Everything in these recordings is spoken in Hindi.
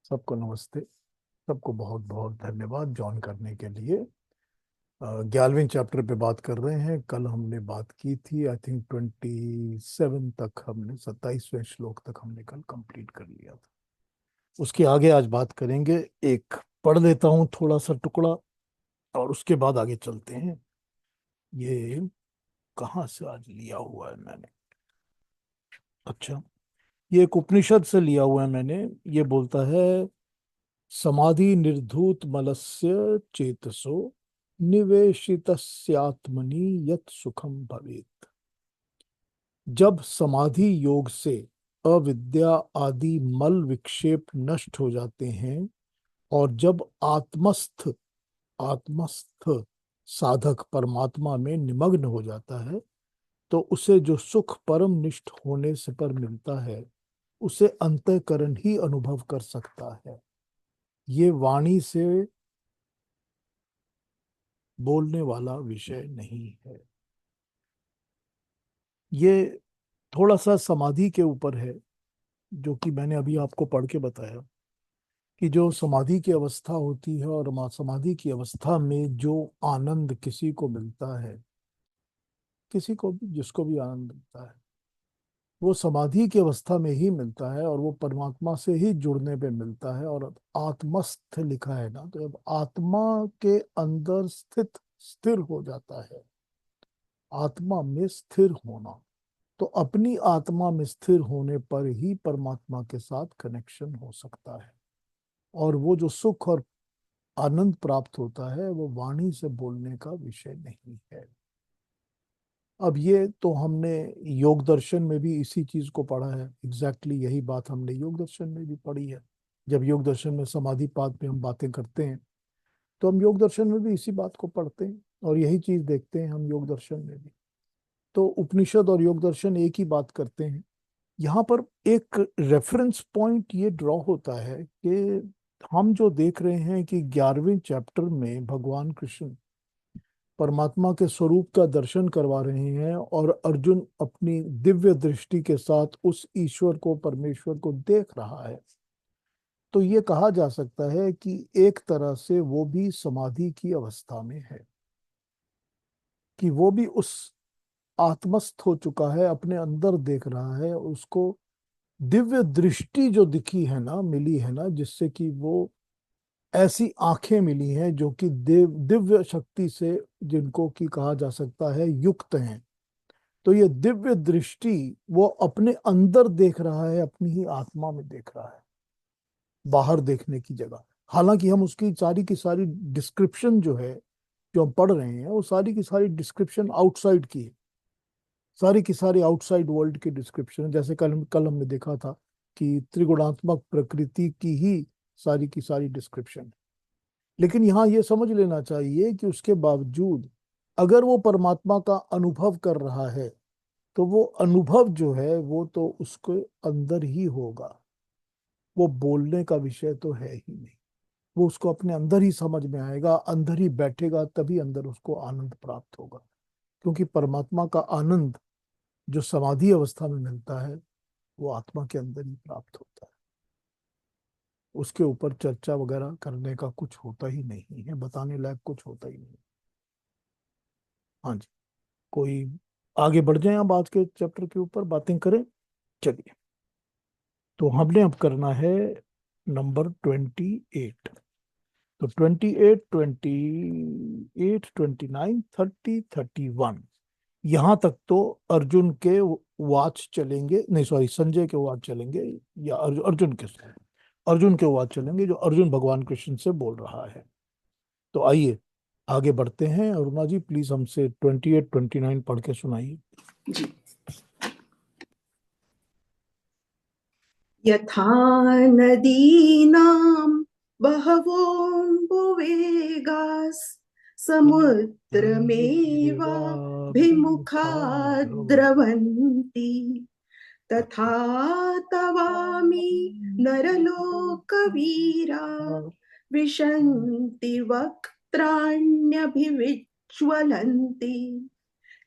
सबको नमस्ते। सबको बहुत बहुत धन्यवाद ज्वाइन करने के लिए। 11वें चैप्टर पे बात कर रहे हैं। कल हमने बात की थी, आई थिंक 27 तक, हमने 27वें श्लोक तक हमने कल कंप्लीट कर लिया था। उसके आगे आज बात करेंगे। एक पढ़ लेता हूँ थोड़ा सा टुकड़ा और उसके बाद आगे चलते हैं। ये कहाँ से आज लिया हुआ है मैंने? अच्छा, ये एक उपनिषद से लिया हुआ है मैंने। ये बोलता है, समाधि निर्धूत मलस्य चेतसो निवेशितस्यात्मनि यत् सुखम भवेत्। जब समाधि योग से अविद्या आदि मल विक्षेप नष्ट हो जाते हैं और जब आत्मस्थ आत्मस्थ साधक परमात्मा में निमग्न हो जाता है, तो उसे जो सुख परम निष्ठ होने से पर मिलता है, उसे अंतःकरण ही अनुभव कर सकता है। ये वाणी से बोलने वाला विषय नहीं है। ये थोड़ा सा समाधि के ऊपर है, जो कि मैंने अभी आपको पढ़ के बताया कि जो समाधि की अवस्था होती है और समाधि की अवस्था में जो आनंद किसी को मिलता है, किसी को भी जिसको भी आनंद मिलता है, वो समाधि की अवस्था में ही मिलता है और वो परमात्मा से ही जुड़ने पे मिलता है। और आत्मस्थ लिखा है ना, तो जब आत्मा के अंदर स्थिर हो जाता है, आत्मा में स्थिर होना, तो अपनी आत्मा में स्थिर होने पर ही परमात्मा के साथ कनेक्शन हो सकता है। और वो जो सुख और आनंद प्राप्त होता है, वो वाणी से बोलने का विषय नहीं है। अब ये तो हमने योग दर्शन में भी इसी चीज को पढ़ा है। एग्जैक्टली यही बात हमने योग दर्शन में भी पढ़ी है। जब योग दर्शन में समाधि पाद पे हम बातें करते हैं, तो हम योग दर्शन में भी इसी बात को पढ़ते हैं और यही चीज देखते हैं हम योग दर्शन में भी। तो उपनिषद और योग दर्शन एक ही बात करते हैं। यहाँ पर एक रेफरेंस पॉइंट ये ड्रॉ होता है कि हम जो देख रहे हैं कि 11वें चैप्टर में भगवान कृष्ण परमात्मा के स्वरूप का दर्शन करवा रहे हैं और अर्जुन अपनी दिव्य दृष्टि के साथ उस ईश्वर को, परमेश्वर को देख रहा है। तो ये कहा जा सकता है कि एक तरह से वो भी समाधि की अवस्था में है, कि वो भी उस आत्मस्थ हो चुका है, अपने अंदर देख रहा है। उसको दिव्य दृष्टि जो दिखी है ना, मिली है ना, जिससे कि वो ऐसी आंखें मिली हैं जो कि दिव्य शक्ति से, जिनको कि कहा जा सकता है युक्त हैं। तो ये दिव्य दृष्टि वो अपने अंदर देख रहा है, अपनी ही आत्मा में देख रहा है, बाहर देखने की जगह। हालांकि हम उसकी सारी की सारी डिस्क्रिप्शन जो है, जो हम पढ़ रहे हैं, वो सारी की सारी डिस्क्रिप्शन आउटसाइड की है। सारी की सारी आउटसाइड वर्ल्ड की डिस्क्रिप्शन, जैसे कल कल हमने देखा था कि त्रिगुणात्मक प्रकृति की ही सारी की सारी डिस्क्रिप्शन। लेकिन यहाँ ये समझ लेना चाहिए कि उसके बावजूद अगर वो परमात्मा का अनुभव कर रहा है, तो वो अनुभव जो है वो तो उसके अंदर ही होगा। वो बोलने का विषय तो है ही नहीं। वो उसको अपने अंदर ही समझ में आएगा, अंदर ही बैठेगा, तभी अंदर उसको आनंद प्राप्त होगा। क्योंकि परमात्मा का आनंद जो समाधि अवस्था में मिलता है, वो आत्मा के अंदर ही प्राप्त होता है। उसके ऊपर चर्चा वगैरह करने का कुछ होता ही नहीं है, बताने लायक कुछ होता ही नहीं। हाँ जी। कोई आगे बढ़ जाए, अब आज के चैप्टर के ऊपर बातें करें। चलिए, तो हमने अब करना है नंबर 28। तो 28, 29, 30, 31, यहाँ तक तो अर्जुन के वाच चलेंगे, नहीं सॉरी, संजय के वाच चलेंगे, या अर्जुन के वाच चलेंगे, जो अर्जुन भगवान कृष्ण से बोल रहा है। तो आइए आगे बढ़ते हैं। अरुणा जी प्लीज हमसे 28, 29 पढ़ के सुनाइए। जी। यथा नदीनां बहवोऽम्बुवेगास् समुद्रमेवाभिमुखा द्रवन्ति तथा तवामि नरलोकवीरा विशन्ति वक्त्राण्यभिविज्वलन्ति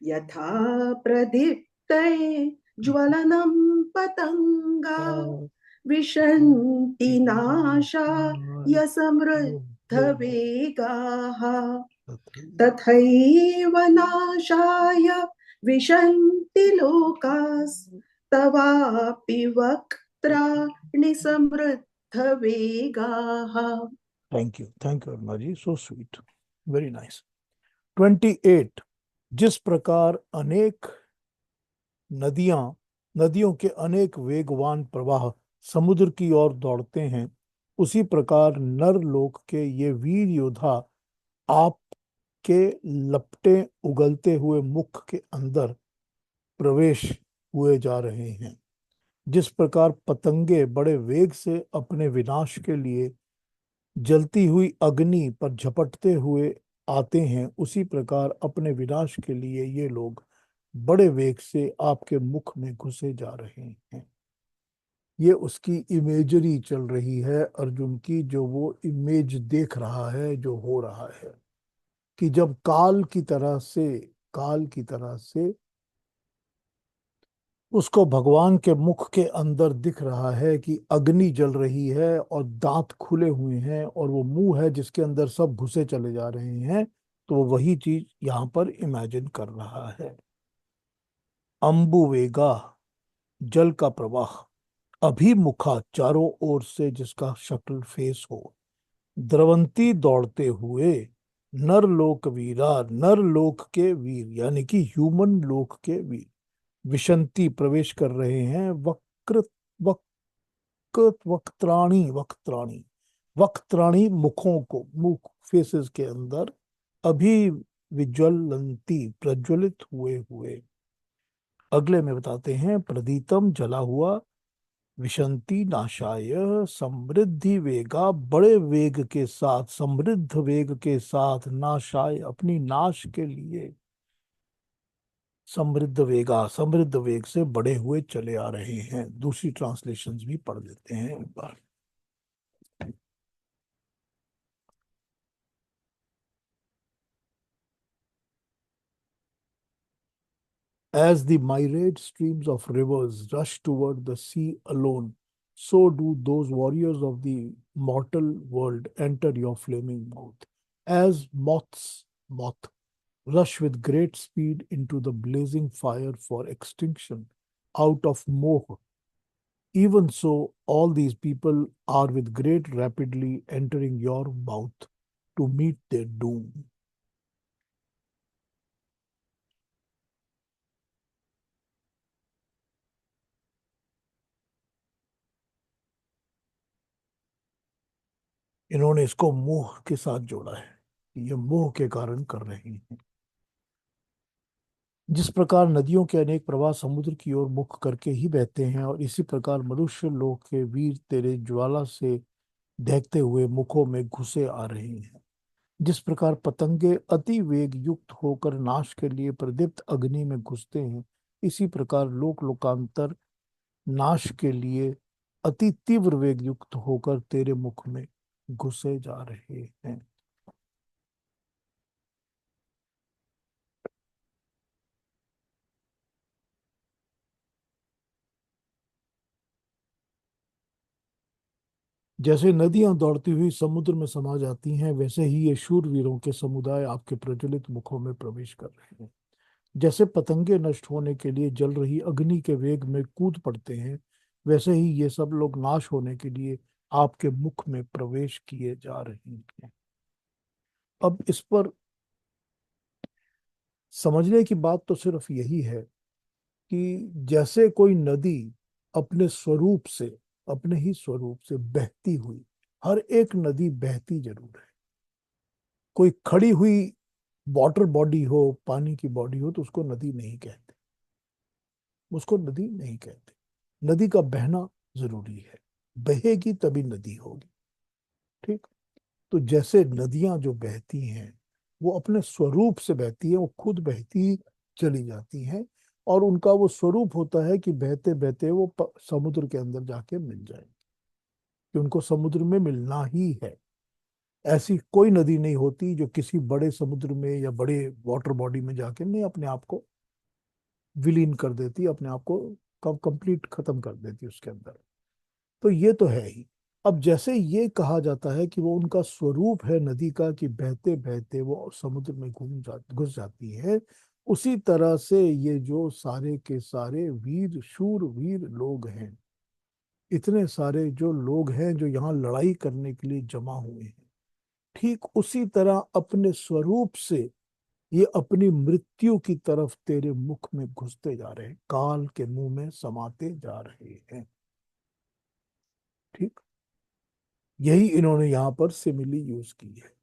यथा प्रदीप्ते ज्वलनं पतंगा विशन्ति नाशाय समृद्धवेगाः तथैव नाशाय विशन्ति लोकास्तवापि वक्त्राणि समृद्धवेगाः। Thank you Aruna ji, so sweet, very nice. 28, जिस प्रकार अनेक नदियां नदियों के अनेक वेगवान प्रवाह समुद्र की ओर दौड़ते हैं, उसी प्रकार नर लोक के ये वीर योद्धा आपके लपटे उगलते हुए मुख के अंदर प्रवेश हुए जा रहे हैं। जिस प्रकार पतंगे बड़े वेग से अपने विनाश के लिए जलती हुई अग्नि पर झपटते हुए आते हैं, उसी प्रकार अपने विनाश के लिए ये लोग बड़े वेग से आपके मुख में घुसे जा रहे हैं। ये उसकी इमेजरी चल रही है अर्जुन की, जो वो इमेज देख रहा है, जो हो रहा है कि जब काल की तरह से उसको भगवान के मुख के अंदर दिख रहा है कि अग्नि जल रही है और दांत खुले हुए हैं और वो मुंह है जिसके अंदर सब घुसे चले जा रहे हैं, तो वो वही चीज यहाँ पर इमेजिन कर रहा है। अंबुवेगा, जल का प्रवाह, अभिमुखा, चारों ओर से जिसका शक्ल फेस हो, द्रवंती, दौड़ते हुए, नरलोक वीरा, नरलोक के वीर यानी कि ह्यूमन लोक के वीर, विशंति, प्रवेश कर रहे हैं, वक्र वक वक्त्राणी वक्त्राणी वक्त्राणी, मुखों को, मुख फेसेस के अंदर, अभी विज्वलंती, प्रज्वलित हुए हुए। अगले में बताते हैं, प्रदीतम, जला हुआ, विशंति, नाशाय, समृद्धि वेगा, बड़े वेग के साथ, समृद्ध वेग के साथ, नाशाय, अपनी नाश के लिए, समृद्ध वेगा, समृद्ध वेग से बड़े हुए चले आ रहे हैं। दूसरी ट्रांसलेशंस भी पढ़ लेते हैं एक बार। As the myriad streams of rivers rush toward the sea alone, so do those warriors of the mortal world enter your flaming mouth. As moth rush with great speed into the blazing fire for extinction out of moh, even so all these people are with great rapidly entering your mouth to meet their doom. इन्होंने इसको मोह के साथ जोड़ा है, ये मोह के कारण कर रहे हैं। जिस प्रकार नदियों के अनेक प्रवाह समुद्र की ओर मुख करके ही बहते हैं, और इसी प्रकार मनुष्य लोक के वीर तेरे ज्वाला से दहकते हुए मुखों में घुसे आ रहे हैं। जिस प्रकार पतंगे अति वेग युक्त होकर नाश के लिए प्रदीप्त अग्नि में घुसते हैं, इसी प्रकार लोक लोकांतर नाश के लिए अति तीव्र वेग युक्त होकर तेरे मुख में घुसे जा रहे हैं। जैसे नदियां दौड़ती हुई समुद्र में समा जाती हैं, वैसे ही ये शूरवीरों के समुदाय आपके प्रज्वलित मुखों में प्रवेश कर रहे हैं। जैसे पतंगे नष्ट होने के लिए जल रही अग्नि के वेग में कूद पड़ते हैं, वैसे ही ये सब लोग नाश होने के लिए आपके मुख में प्रवेश किए जा रहे हैं। अब इस पर समझने की बात तो सिर्फ यही है कि जैसे कोई नदी अपने स्वरूप से, अपने ही स्वरूप से बहती हुई, हर एक नदी बहती जरूर है। कोई खड़ी हुई वाटर बॉडी हो, पानी की बॉडी हो, तो उसको नदी नहीं कहते, उसको नदी नहीं कहते। नदी का बहना जरूरी है, बहेगी तभी नदी होगी। ठीक। तो जैसे नदियां जो बहती हैं, वो अपने स्वरूप से बहती है, वो खुद बहती चली जाती हैं, और उनका वो स्वरूप होता है कि बहते बहते वो समुद्र के अंदर जाके मिल जाए, कि उनको समुद्र में मिलना ही है। ऐसी कोई नदी नहीं होती जो किसी बड़े समुद्र में या बड़े वाटर बॉडी में जाके नहीं अपने आप को विलीन कर देती, अपने आप को कंप्लीट खत्म कर देती उसके अंदर। तो ये तो है ही। अब जैसे ये कहा जाता है कि वो उनका स्वरूप है नदी का, कि बहते बहते वो समुद्र में घुस जाती है, उसी तरह से ये जो सारे के सारे वीर शूर वीर लोग हैं, इतने सारे जो लोग हैं जो यहाँ लड़ाई करने के लिए जमा हुए हैं, ठीक उसी तरह अपने स्वरूप से ये अपनी मृत्यु की तरफ तेरे मुख में घुसते जा रहे हैं, काल के मुंह में समाते जा रहे हैं। ठीक, यही इन्होंने यहाँ पर सिमिली यूज की है।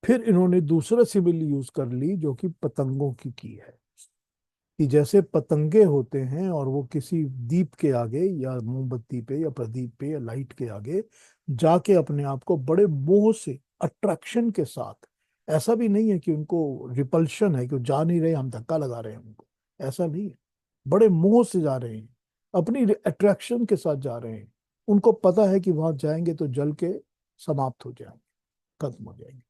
फिर इन्होंने दूसरा सिमिली यूज कर ली जो कि पतंगों की है, कि जैसे पतंगे होते हैं और वो किसी दीप के आगे या मोमबत्ती पे या प्रदीप पे या लाइट के आगे जाके अपने आप को बड़े मोह से, अट्रैक्शन के साथ, ऐसा भी नहीं है कि उनको रिपल्शन है कि वो जा नहीं रहे, हम धक्का लगा रहे हैं उनको, ऐसा नहीं है। बड़े मोह से जा रहे हैं, अपनी अट्रैक्शन के साथ जा रहे हैं। उनको पता है कि वहां जाएंगे तो जल के समाप्त हो जाएंगे, खत्म हो जाएंगे,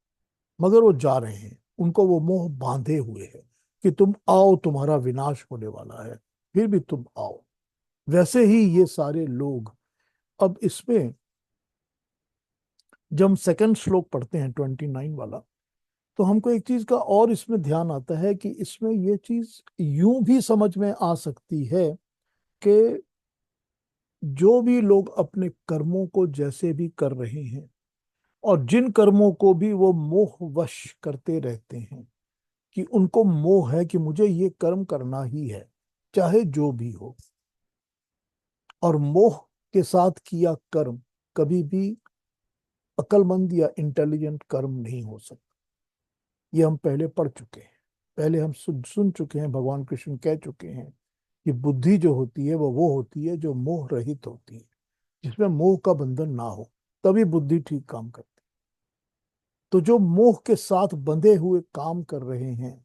मगर वो जा रहे हैं, उनको वो मोह बांधे हुए है कि तुम आओ, तुम्हारा विनाश होने वाला है, फिर भी तुम आओ। वैसे ही ये सारे लोग, अब इसमें जब हम सेकंड श्लोक पढ़ते हैं 29 वाला, तो हमको एक चीज का और इसमें ध्यान आता है कि इसमें ये चीज यूं भी समझ में आ सकती है कि जो भी लोग अपने कर्मों को जैसे भी कर रहे हैं, और जिन कर्मों को भी वो मोहवश करते रहते हैं, कि उनको मोह है कि मुझे ये कर्म करना ही है, चाहे जो भी हो, और मोह के साथ किया कर्म कभी भी अक्लमंद या इंटेलिजेंट कर्म नहीं हो सकता। ये हम पहले पढ़ चुके हैं, पहले हम सुन चुके हैं, भगवान कृष्ण कह चुके हैं कि बुद्धि जो होती है वो होती है जो मोह रहित होती है, जिसमें मोह का बंधन ना हो, तभी बुद्धि ठीक काम करती है। तो जो मोह के साथ बंधे हुए काम कर रहे हैं,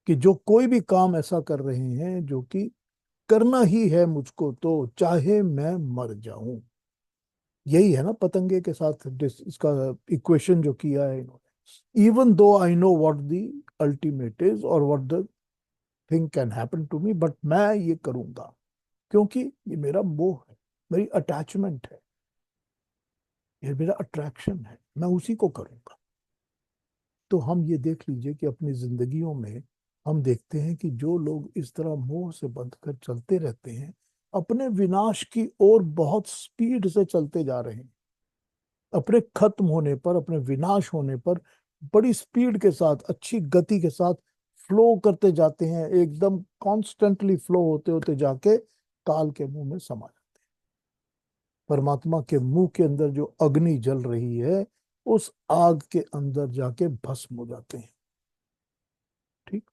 कि जो कोई भी काम ऐसा कर रहे हैं जो कि करना ही है मुझको, तो चाहे मैं मर जाऊं, यही है ना पतंगे के साथ इसका इक्वेशन जो किया है इन्होंने। Even though I know what the ultimate is और what the thing can happen to me, but मैं ये करूंगा क्योंकि ये मेरा मोह है, मेरी अटैचमेंट है, ये मेरा अट्रैक्शन है, मैं उसी को करूंगा। तो हम ये देख लीजिए कि अपनी जिंदगियों में हम देखते हैं कि जो लोग इस तरह मोह से बंध कर चलते रहते हैं, अपने विनाश की ओर बहुत स्पीड से चलते जा रहे हैं। अपने खत्म होने पर, अपने विनाश होने पर बड़ी स्पीड के साथ, अच्छी गति के साथ फ्लो करते जाते हैं, एकदम कॉन्स्टेंटली फ्लो होते होते जाके काल के मुंह में समा जाते हैं। परमात्मा के मुंह के अंदर जो अग्नि जल रही है, उस आग के अंदर जाके भस्म हो जाते हैं। ठीक,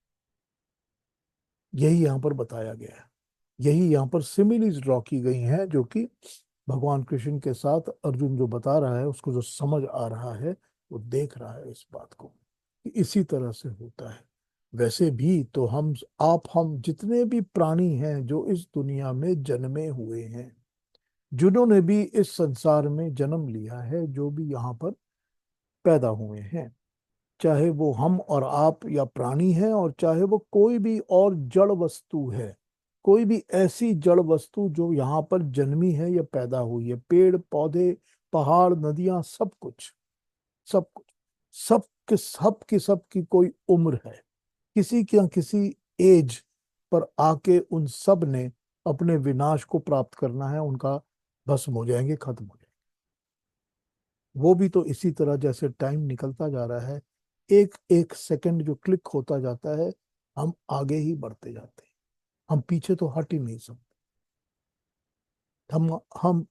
यही यहाँ पर बताया गया है, यही यहाँ पर सिमिलीज ड्रॉ की गई हैं, जो कि भगवान कृष्ण के साथ अर्जुन जो बता रहा है, उसको जो समझ आ रहा है, वो देख रहा है इस बात को कि इसी तरह से होता है। वैसे भी तो हम जितने भी प्राणी हैं जो इस दुनिया में जन्मे हुए हैं, जिन्होंने भी इस संसार में जन्म लिया है, जो भी यहाँ पर पैदा हुए हैं, चाहे वो हम और आप या प्राणी है, और चाहे वो कोई भी और जड़ वस्तु है, कोई भी ऐसी जड़ वस्तु जो यहाँ पर जन्मी है या पैदा हुई है, पेड़ पौधे, पहाड़, नदियां, सब कुछ, सब कुछ, सब की कोई उम्र है, किसी की न किसी एज पर आके उन सब ने अपने विनाश को प्राप्त करना है, उनका भस्म हो जाएंगे, खत्म हो जाएंगे। वो भी तो इसी तरह जैसे टाइम निकलता जा रहा है, एक एक सेकंड जो क्लिक होता जाता है, हम आगे ही बढ़ते जाते हैं, हम पीछे तो हट ही नहीं सकते। हम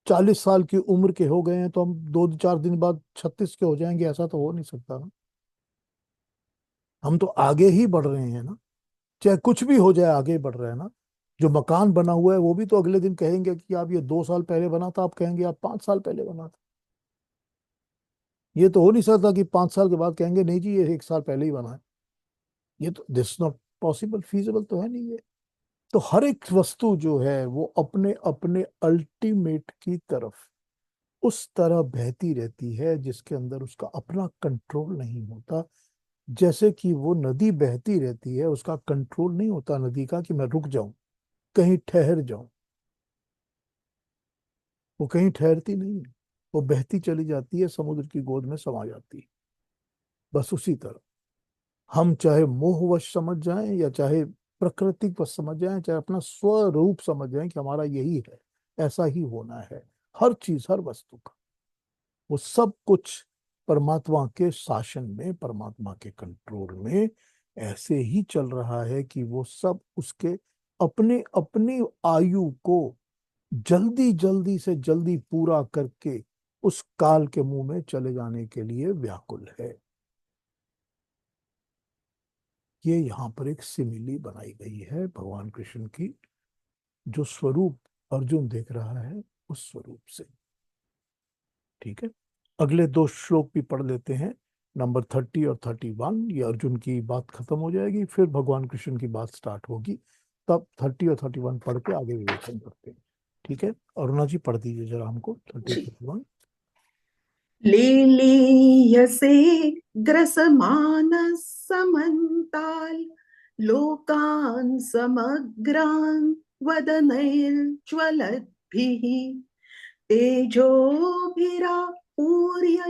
40 साल की उम्र के हो गए हैं, तो हम 2-4 दिन बाद 36 के हो जाएंगे, ऐसा तो हो नहीं सकता ना। हम तो आगे ही बढ़ रहे हैं ना, चाहे कुछ भी हो जाए, आगे ही बढ़ रहे हैं ना। जो मकान बना हुआ है वो भी तो अगले दिन कहेंगे कि आप ये 2 साल पहले बना था, आप कहेंगे आप 5 साल पहले बना था। ये तो हो नहीं सकता कि 5 साल के बाद कहेंगे नहीं जी ये 1 साल पहले ही बना है। ये तो दिस नॉट पॉसिबल, फीजिबल तो है नहीं ये। तो हर एक वस्तु जो है वो अपने अपने अल्टीमेट की तरफ उस तरह बहती रहती है, जिसके अंदर उसका अपना कंट्रोल नहीं होता। जैसे कि वो नदी बहती रहती है, उसका कंट्रोल नहीं होता नदी का कि मैं रुक जाऊं, कहीं ठहर जाऊं। वो कहीं ठहरती नहीं है, वो बहती चली जाती है, समुद्र की गोद में समा जाती है। बस उसी तरह हम चाहे मोहवश समझ जाएं या चाहे प्रकृति को समझ जाएं, चाहे अपना स्वरूप समझ जाएं कि हमारा यही है, ऐसा ही होना है। हर चीज, हर वस्तु का, वो सब कुछ परमात्मा के शासन में, परमात्मा के कंट्रोल में ऐसे ही चल रहा है कि वो सब उसके अपने अपनी आयु को जल्दी जल्दी से जल्दी पूरा करके उस काल के मुंह में चले जाने के लिए व्याकुल है। ये यहाँ पर एक सिमिली बनाई गई है भगवान कृष्ण की, जो स्वरूप अर्जुन देख रहा है उस स्वरूप से। ठीक है, अगले दो श्लोक भी पढ़ लेते हैं, नंबर 30 और 31। ये अर्जुन की बात खत्म हो जाएगी, फिर भगवान कृष्ण की बात स्टार्ट होगी, तब 30 और 31 पढ़ के आगे विवेचन करते हैं। ठीक है, अरुणा जी पढ़ दीजिए जरा हमको 30 और 31। लेलीयसे ग्रसमानः समन्ताल् लोकान् समग्रान् वदनैर्ज्वलद्भिः तेजोभिरापूर्य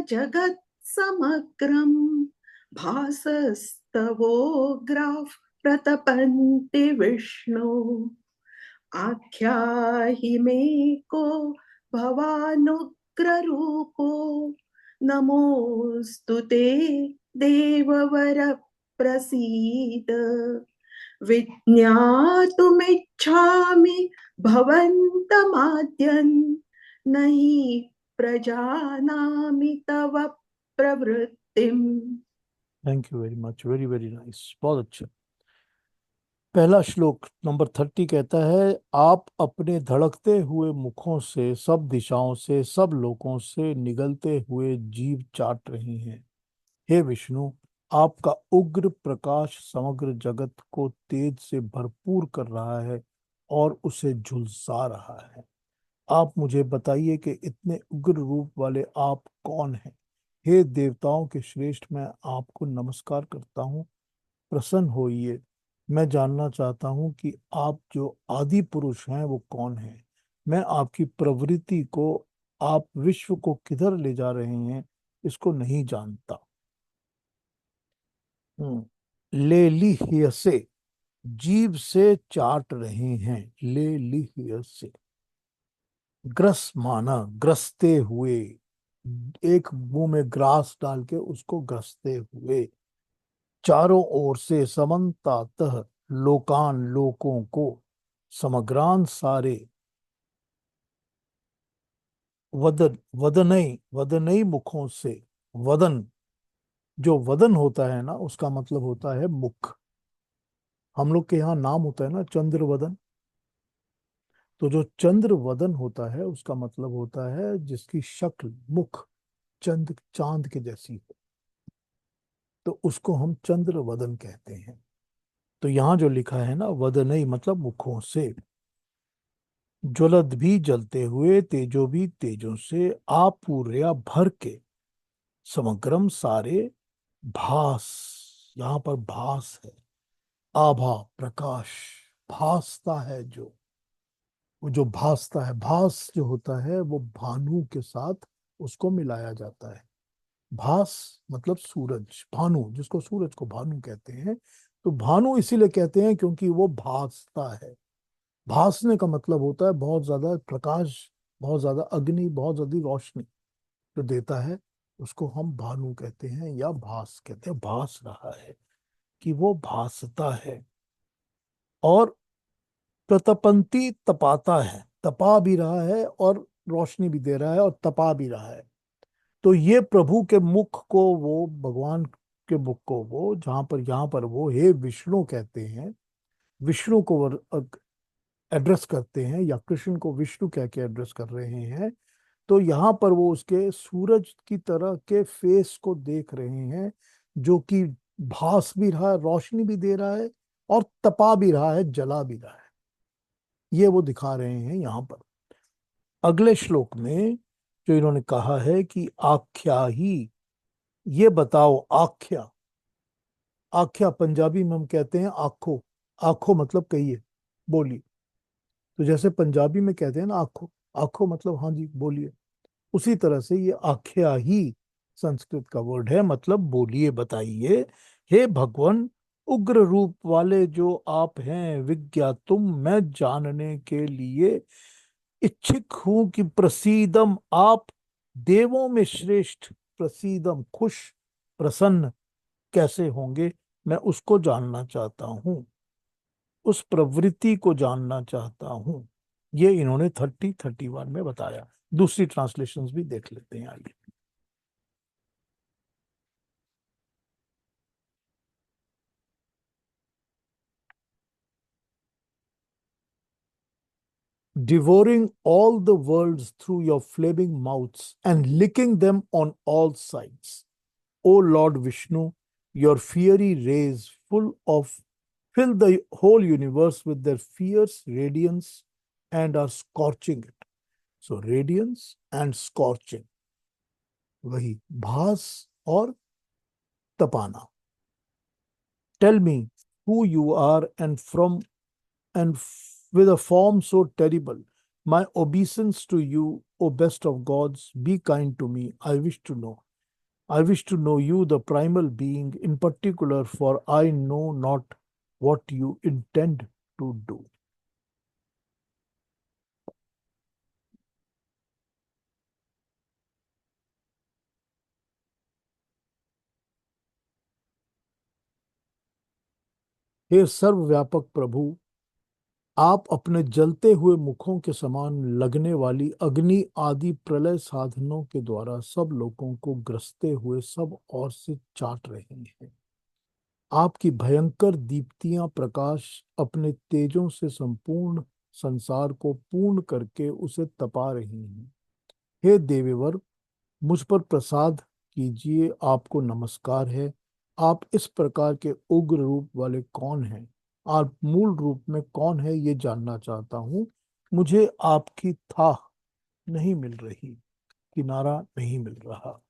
जगत् समग्रम् भासस्तवोग्राः प्रतपन्ति विष्णु आख्याहि मे को भवानुग्ररूपो नमोऽस्तु ते देववर प्रसीद विज्ञातुमिच्छामि भवन्तमाद्यन् न हि प्रजानामि तव प्रवृत्तिम्। Thank you very much, very very nice, बहुत अच्छा। पहला श्लोक नंबर 30 कहता है, आप अपने धड़कते हुए मुखों से सब दिशाओं से, सब लोकों से निगलते हुए जीव चाट रही हैं। हे विष्णु, आपका उग्र प्रकाश समग्र जगत को तेज से भरपूर कर रहा है और उसे झुलसा रहा है। आप मुझे बताइए कि इतने उग्र रूप वाले आप कौन हैं। हे देवताओं के श्रेष्ठ, मैं आपको नमस्कार करता हूँ, प्रसन्न होइए। मैं जानना चाहता हूँ कि आप जो आदि पुरुष हैं वो कौन हैं। मैं आपकी प्रवृत्ति को, आप विश्व को किधर ले जा रहे हैं, इसको नहीं जानता। ले ली से, जीभ से चाट रहे हैं, ले ली से। ग्रस माना ग्रसते हुए, एक मुंह में ग्रास डाल के उसको ग्रसते हुए, चारों ओर से समन्तातः, लोकान लोकों को, समग्रान सारे, वदन वदनई वदनई मुखों से। वदन, जो वदन होता है ना, उसका मतलब होता है मुख। हम लोग के यहाँ नाम होता है ना चंद्र वदन, तो जो चंद्र वदन होता है उसका मतलब होता है जिसकी शक्ल, मुख चंद चांद के जैसी हो, तो उसको हम चंद्र वदन कहते हैं। तो यहाँ जो लिखा है ना, वदनई मतलब मुखों से, ज्वलद भी जलते हुए, तेजो भी तेजों से, आपूर्या भर के, समग्रम सारे, भास, यहाँ पर भास है, आभा प्रकाश, भासता है जो, वो जो भासता है, भास जो होता है वो भानु के साथ उसको मिलाया जाता है। भास मतलब सूरज, भानु जिसको सूरज को भानु कहते हैं। तो भानु इसीलिए कहते हैं क्योंकि वो भासता है। भासने का मतलब होता है बहुत ज्यादा प्रकाश, बहुत ज्यादा अग्नि, बहुत ज्यादा रोशनी जो देता है, उसको हम भानु कहते हैं या भास कहते हैं। भास रहा है कि वो भासता है। और प्रतपंती, तपाता है, तपा भी रहा है और रोशनी भी दे रहा है और तपा भी रहा है। तो ये प्रभु के मुख को वो, भगवान के मुख को वो, जहां पर यहाँ पर वो हे विष्णु कहते हैं, विष्णु को एड्रेस करते हैं, या कृष्ण को विष्णु कह के एड्रेस कर रहे हैं। तो यहाँ पर वो उसके सूरज की तरह के फेस को देख रहे हैं, जो कि भास भी रहा है, रोशनी भी दे रहा है और तपा भी रहा है, जला भी रहा है। ये वो दिखा रहे हैं यहाँ पर। अगले श्लोक में जो इन्होंने कहा है कि आख्या ही, ये बताओ, आख्या, आख्या पंजाबी में हम कहते हैं आखो। आखो मतलब कहिए, बोली। तो जैसे पंजाबी में कहते हैं ना आखो, आखो मतलब हाँ जी बोलिए। उसी तरह से ये आख्या ही संस्कृत का वर्ड है, मतलब बोलिए, बताइए। हे भगवान, उग्र रूप वाले जो आप हैं, विज्ञातुम, मैं जानने के लिए इच्छुक हूं कि प्रसीदम, आप देवों में श्रेष्ठ, प्रसीदम खुश, प्रसन्न कैसे होंगे, मैं उसको जानना चाहता हूँ, उस प्रवृत्ति को जानना चाहता हूँ। ये इन्होंने 31 में बताया। दूसरी ट्रांसलेशंस भी देख लेते हैं, आइए। Devouring all the worlds through your flaming mouths and licking them on all sides. O Lord Vishnu, your fiery rays fill the whole universe with their fierce radiance and are scorching it. So radiance and scorching, वही भास और तपाना। Tell me who you are, and with a form so terrible, my obeisance to you, O best of gods, be kind to me. I wish to know. I wish to know you, the primal being, in particular, for I know not what you intend to do. हे सर्वव्यापक प्रभु, आप अपने जलते हुए मुखों के समान लगने वाली अग्नि आदि प्रलय साधनों के द्वारा सब लोगों को ग्रसते हुए सब ओर से चाट रहे हैं। आपकी भयंकर दीप्तियां प्रकाश अपने तेजों से संपूर्ण संसार को पूर्ण करके उसे तपा रही हैं। हे देवेवर, मुझ पर प्रसाद कीजिए, आपको नमस्कार है। आप इस प्रकार के उग्र रूप वाले कौन हैं? आप मूल रूप में कौन है, ये जानना चाहता हूँ। मुझे आपकी था नहीं मिल रही, किनारा नहीं मिल रहा।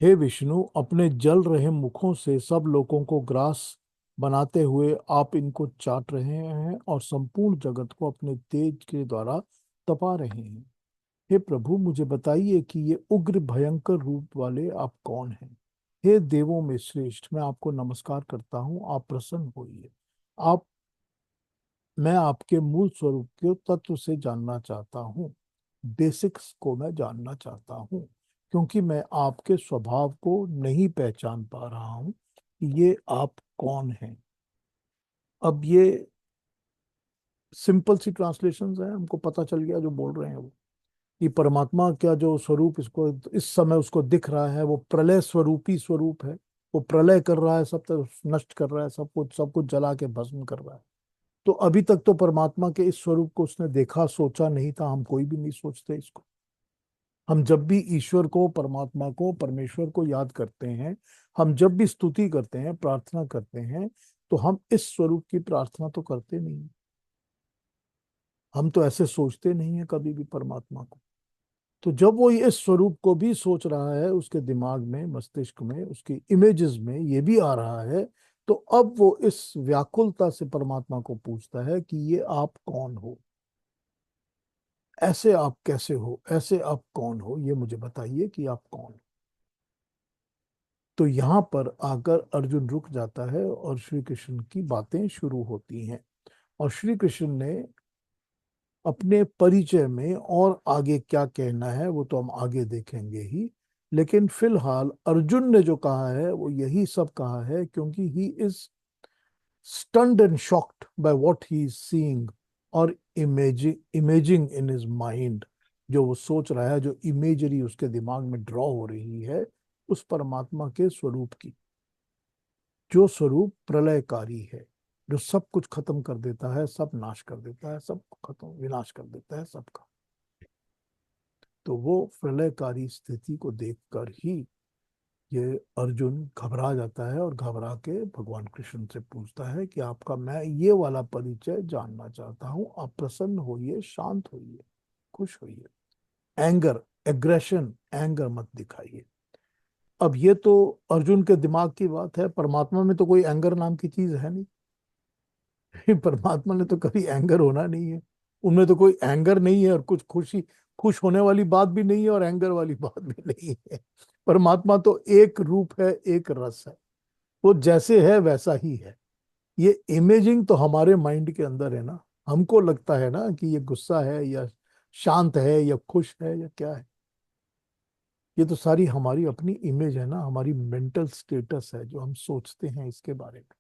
हे विष्णु, अपने जल रहे मुखों से सब लोगों को ग्रास बनाते हुए आप इनको चाट रहे हैं और संपूर्ण जगत को अपने तेज के द्वारा तपा रहे हैं। हे प्रभु, मुझे बताइए कि ये उग्र भयंकर रूप वाले आप कौन हैं? हे देवों में श्रेष्ठ, मैं आपको नमस्कार करता हूँ, आप प्रसन्न होइए। आप मैं आपके मूल स्वरूप के तत्व से जानना चाहता हूँ, बेसिक्स को मैं जानना चाहता हूँ, क्योंकि मैं आपके स्वभाव को नहीं पहचान पा रहा हूँ कि ये आप कौन हैं। अब ये सिंपल सी ट्रांसलेशंस है, हमको पता चल गया जो बोल रहे हैं वो, कि परमात्मा का जो स्वरूप इसको इस समय उसको दिख रहा है, वो प्रलय स्वरूपी स्वरूप है। वो प्रलय कर रहा है, सब तरफ नष्ट कर रहा है, सब कुछ जला के भस्म कर रहा है। तो अभी तक तो परमात्मा के इस स्वरूप को उसने देखा, सोचा नहीं था। हम कोई भी नहीं सोचते इसको। हम जब भी ईश्वर को, परमात्मा को, परमेश्वर को याद करते हैं, हम जब भी स्तुति करते हैं, प्रार्थना करते हैं, तो हम इस स्वरूप की प्रार्थना तो करते नहीं। हम तो ऐसे सोचते नहीं है कभी भी परमात्मा को। तो जब वो इस स्वरूप को भी सोच रहा है, उसके दिमाग में, मस्तिष्क में, उसकी इमेजेस में ये भी आ रहा है, तो अब वो इस व्याकुलता से परमात्मा को पूछता है कि ये आप कौन हो? ऐसे आप कैसे हो? ऐसे आप कौन हो? ये मुझे बताइए कि आप कौन हो। तो यहाँ पर आकर अर्जुन रुक जाता है और श्री कृष्ण की बातें शुरू होती हैं। और श्री कृष्ण ने अपने परिचय में और आगे क्या कहना है वो तो हम आगे देखेंगे ही। लेकिन फिलहाल अर्जुन ने जो कहा है वो यही सब कहा है, क्योंकि he is stunned and shocked by what he is seeing और इमेजिंग इन हिज माइंड। जो वो सोच रहा है, जो इमेजरी उसके दिमाग में ड्रॉ हो रही है, उस परमात्मा के स्वरूप की, जो स्वरूप प्रलयकारी है, जो सब कुछ खत्म कर देता है, सब नाश कर देता है, सब खत्म विनाश कर देता है सबका। तो वो प्रलयकारी स्थिति को देखकर ही ये अर्जुन घबरा जाता है और घबरा के भगवान कृष्ण से पूछता है कि आपका मैं ये वाला परिचय जानना चाहता हूँ। आप प्रसन्न होइए, शांत होइए, खुश होइए। एंगर, एग्रेशन, एंगर मत दिखाइए। अब ये तो अर्जुन के दिमाग की बात है, परमात्मा में तो कोई एंगर नाम की चीज है नहीं। परमात्मा ने तो कभी एंगर होना नहीं है, उनमें तो कोई एंगर नहीं है, और कुछ खुशी, खुश होने वाली बात भी नहीं है और एंगर वाली बात भी नहीं है। परमात्मा तो एक रूप है, एक रस है, वो जैसे है वैसा ही है। ये इमेजिंग तो हमारे माइंड के अंदर है ना, हमको लगता है ना कि ये गुस्सा है या शांत है या खुश है या क्या है। ये तो सारी हमारी अपनी इमेज है ना, हमारी मेंटल स्टेटस है, जो हम सोचते हैं इसके बारे में।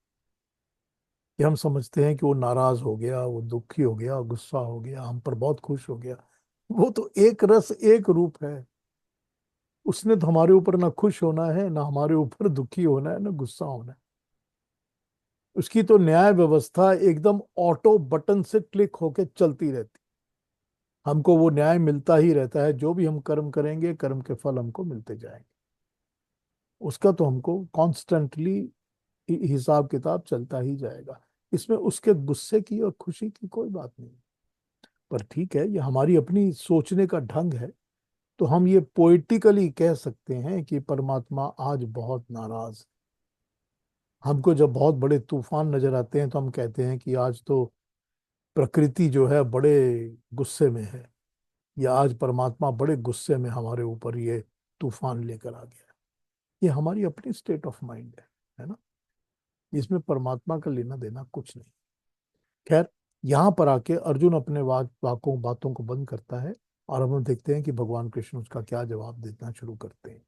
कि हम समझते हैं कि वो नाराज हो गया, वो दुखी हो गया, गुस्सा हो गया, हम पर बहुत खुश हो गया। वो तो एक रस एक रूप है। उसने तो हमारे ऊपर ना खुश होना है, ना हमारे ऊपर दुखी होना है, ना गुस्सा होना है। उसकी तो न्याय व्यवस्था एकदम ऑटो बटन से क्लिक होके चलती रहती। हमको वो न्याय मिलता ही रहता है, जो भी हम कर्म करेंगे कर्म के फल हमको मिलते जाएंगे। उसका तो हमको कॉन्स्टेंटली हिसाब किताब चलता ही जाएगा। इसमें उसके गुस्से की और खुशी की कोई बात नहीं। पर ठीक है, ये हमारी अपनी सोचने का ढंग है। तो हम ये पोइटिकली कह सकते हैं कि परमात्मा आज बहुत नाराज है। हमको जब बहुत बड़े तूफान नजर आते हैं तो हम कहते हैं कि आज तो प्रकृति जो है बड़े गुस्से में है, या आज परमात्मा बड़े गुस्से में हमारे ऊपर ये तूफान लेकर आ गया। ये हमारी अपनी स्टेट ऑफ माइंड है ना। इसमें परमात्मा का लेना देना कुछ नहीं। खैर, यहाँ पर आके अर्जुन अपने वाकों बातों को बंद करता है, और हम देखते हैं कि भगवान कृष्ण उसका क्या जवाब देना शुरू करते हैं।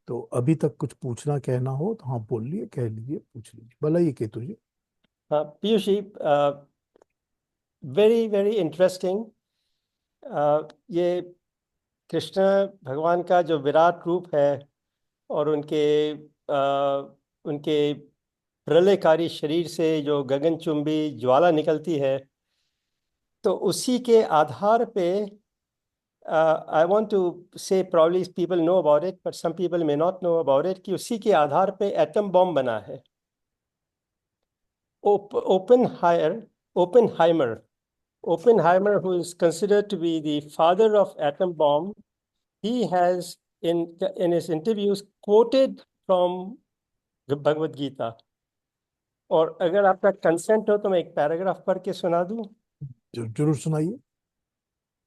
तो अभी तक कुछ पूछना कहना हो तो हाँ बोलिए, कह लीजिए, पूछ लीजिए, भला ये केतु जी। हाँ Piyush ji, very very interesting. ये कृष्ण भगवान का जो विराट रूप है और उनके प्रलयकारी शरीर से जो गगनचुंबी ज्वाला निकलती है, तो उसी के आधार पे I want to say, probably people know about it but some people may not know about it, कि उसी के आधार पे एटम बॉम्ब बना है। Oppenheimer Oppenheimer Oppenheimer, who is considered to be the father of atom bomb, he has in his interviews quoted from the Bhagavad Gita. और अगर आपका कंसेंट हो तो मैं एक पैराग्राफ पढ़ के सुना दूं। जरूर सुनाइए।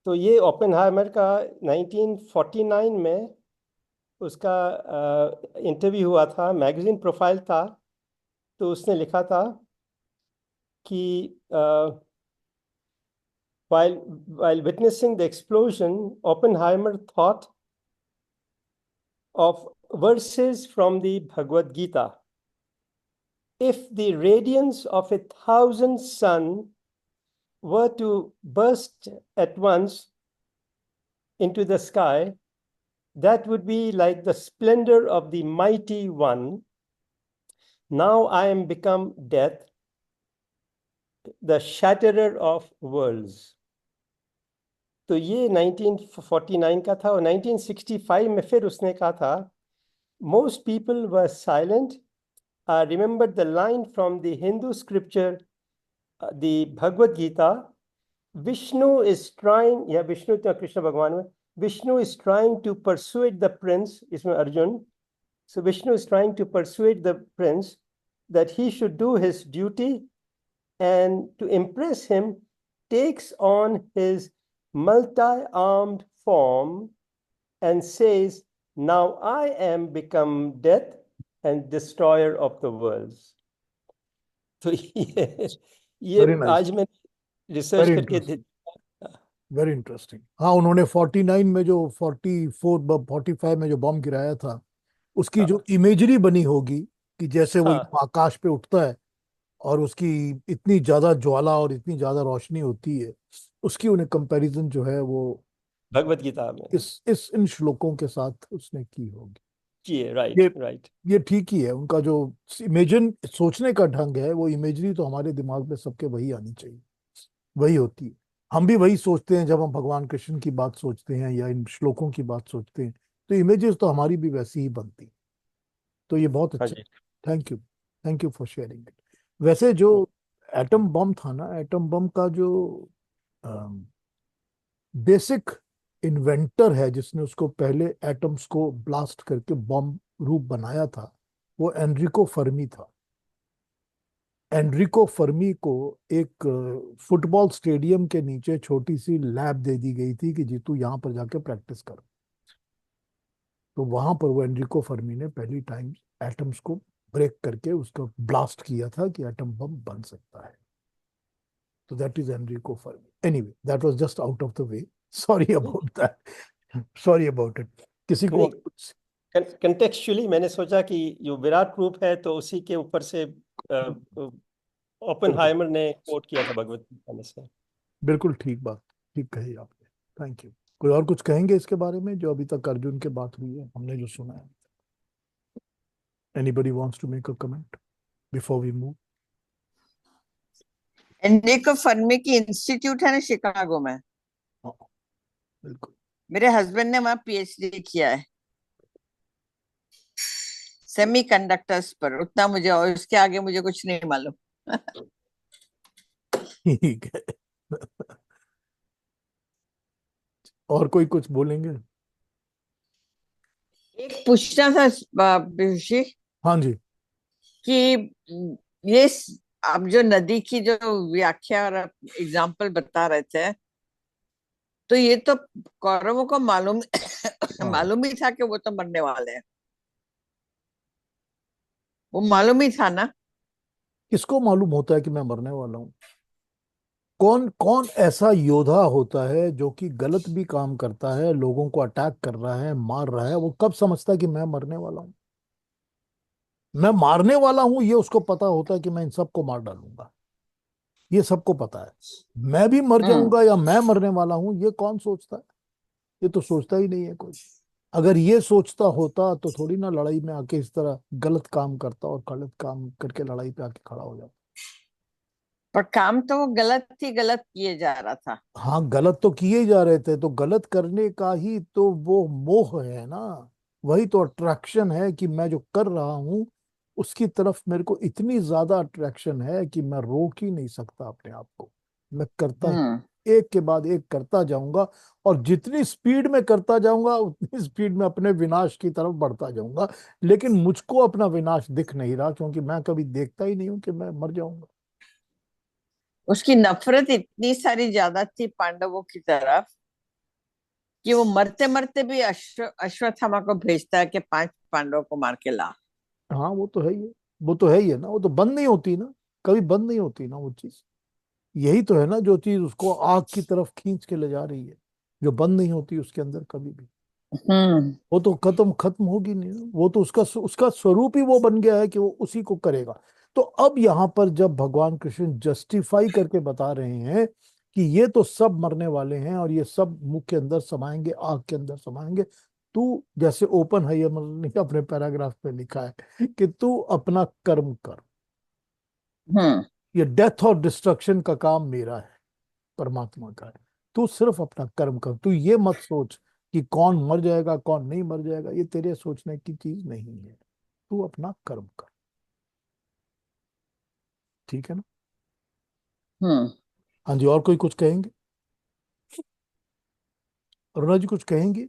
तो ये ओपेनहाइमर का 1949 में उसका इंटरव्यू हुआ था, मैगजीन प्रोफाइल था। तो उसने लिखा था कि while witnessing the explosion, Oppenheimer thought of verses from the Bhagavad Gita. If the radiance of 1,000 sun were to burst at once into the sky, that would be like the splendor of the mighty one. Now I am become death, the shatterer of worlds. तो ये 1949 का था। और 1965 में फिर उसने कहा था, most people were silent. I remembered the line from the Hindu scripture, the Bhagavad Gita. Vishnu is trying, या विष्णु तो कृष्ण भगवान में, Vishnu is trying to persuade the prince, इसमें Arjun, so Vishnu is trying to persuade the prince that he should do his duty, and to impress him takes on his multi-armed form and says, now I am become death and destroyer of the worlds. तो ये वेरी नाइस, आज मैं रिसर्च वेरी करके इंटरेस्टिंग, वेरी इंटरेस्टिंग। हाँ, उन्होंने 49 में जो 45 में जो बॉम्ब गिराया था, उसकी जो हाँ इमेजरी बनी होगी कि जैसे वो हाँ, एकदम आकाश पे उठता है और उसकी इतनी ज्यादा ज्वाला और इतनी ज्यादा रोशनी होती है, उसकी उन्हें कंपैरिजन जो है वो भगवत गीता में इस इन श्लोकों के साथ उसने की होगी। किए, ये राइट राइट। ये ठीक ही है, उनका जो इमेजिन सोचने का ढंग है, वो इमेजरी तो हमारे दिमाग में सबके वही आनी चाहिए, वही होती है। हम भी वही सोचते हैं जब हम भगवान कृष्ण की बात सोचते हैं या इन श्लोकों की बात सोचते हैं, तो इमेजेस तो हमारी भी वैसी ही बनती हैं। तो ये बहुत हाँ अच्छा। जी। Thank you, thank you for sharing it. वैसे जो एटम बम था ना, एटम बम का जो बेसिक इन्वेंटर है, जिसने उसको पहले एटम्स को ब्लास्ट करके बम रूप बनाया था वो एनरिको फर्मी था। एनरिको फर्मी को एक फुटबॉल स्टेडियम के नीचे छोटी सी लैब दे दी गई थी कि जी तू यहाँ पर जाके प्रैक्टिस कर। तो वहां पर वो एनरिको फर्मी ने पहली टाइम एटम्स को ब्रेक करके उसका ब्लास्ट किया था कि एटम बम बन सकता है। तो that is Enrico Fermi. Anyway that was just out of the way. Sorry about that, sorry about it. किसी को नहीं, और कुछ? कंटेक्चुअली मैंने सोचा कि जो विराट रूप है तो उसी के ऊपर से बिल्कुल, ओपेनहाइमर ने कोट किया था भगवत गीता में से। बिल्कुल ठीक बात, ठीक कही आपने। Thank you. कोई और कुछ कहेंगे इसके बारे में जो अभी तक अर्जुन के बात हुई है, हमने जो सुना है? Anybody wants to make a comment before we move? Enrico Fermi की इंस्टीट्यूट है ना शिकागो में। हाँ, बिल्कुल। मेरे हस्बैंड ने वहां पीएचडी किया है सेमीकंडक्टर्स पर। उतना मुझे, और उसके आगे मुझे कुछ नहीं मालूम। ठीक है। और कोई कुछ बोलेंगे? एक पूछना था ऋषि हाँ जी। कि ये आप जो नदी की जो व्याख्या और एग्जाम्पल बता रहे थे, तो ये तो कौरवों को मालूम हाँ, मालूम ही था कि वो तो मरने वाले हैं। वो मालूम ही था ना। किसको मालूम होता है कि मैं मरने वाला हूँ? कौन कौन ऐसा योद्धा होता है जो कि गलत भी काम करता है, लोगों को अटैक कर रहा है, मार रहा है, वो कब समझता है कि मैं मरने वाला हूँ? मैं मारने वाला हूं ये उसको पता होता है कि मैं इन सबको मार डालूंगा, ये सबको पता है। मैं भी मर हम्म। जाऊंगा या मैं मरने वाला हूं ये कौन सोचता है? ये तो सोचता ही नहीं है कोई। अगर ये सोचता होता तो थोड़ी ना लड़ाई में आके इस तरह गलत काम करता और गलत काम करके लड़ाई पे आके खड़ा हो जाता। पर काम तो वो गलत ही गलत किए जा रहा था। हाँ, गलत तो किए जा रहे थे, तो गलत करने का ही तो वो मोह है ना। वही तो अट्रैक्शन है कि मैं जो कर रहा हूं उसकी तरफ मेरे को इतनी ज्यादा अट्रैक्शन है कि मैं रोक ही नहीं सकता अपने आप को। मैं करता ही, हम्म। एक के बाद एक करता जाऊंगा। और जितनी स्पीड में करता जाऊंगा उतनी स्पीड में अपने विनाश की तरफ बढ़ता जाऊंगा। लेकिन मुझको अपना विनाश दिख नहीं रहा क्योंकि मैं कभी देखता ही नहीं हूं कि मैं मर जाऊंगा। उसकी नफरत इतनी सारी ज्यादा थी पांडवों की तरफ कि वो मरते मरते भी अश्वत्थामा को भेजता है कि 5 पांडवों को मार के ला। हाँ, वो तो है ही है। वो तो है ही है ना, वो तो बंद नहीं होती ना, कभी बंद नहीं होती ना वो चीज। यही तो है ना जो चीज उसको आग की तरफ खींच के ले जा रही है, जो बंद नहीं होती उसके अंदर कभी भी। हम्म। वो तो खत्म खत्म होगी नहीं ना। वो तो उसका स्वरूप ही वो बन गया है कि वो उसी को करेगा। तो अब यहाँ पर जब भगवान कृष्ण जस्टिफाई करके बता रहे हैं कि ये तो सब मरने वाले हैं और ये सब मुख के अंदर समाएंगे, आग के अंदर समाएंगे, तू जैसे ओपन हाइमर ने अपने पैराग्राफ पे लिखा है कि तू अपना कर्म कर। हम्म। ये डेथ और डिस्ट्रक्शन का काम मेरा है, परमात्मा का है। तू सिर्फ अपना कर्म कर। तू ये मत सोच कि कौन मर जाएगा कौन नहीं मर जाएगा, ये तेरे सोचने की चीज नहीं है। तू अपना कर्म कर। ठीक है ना? हम्म। हाँ जी, और कोई कुछ कहेंगे? अरुणा जी कुछ कहेंगे?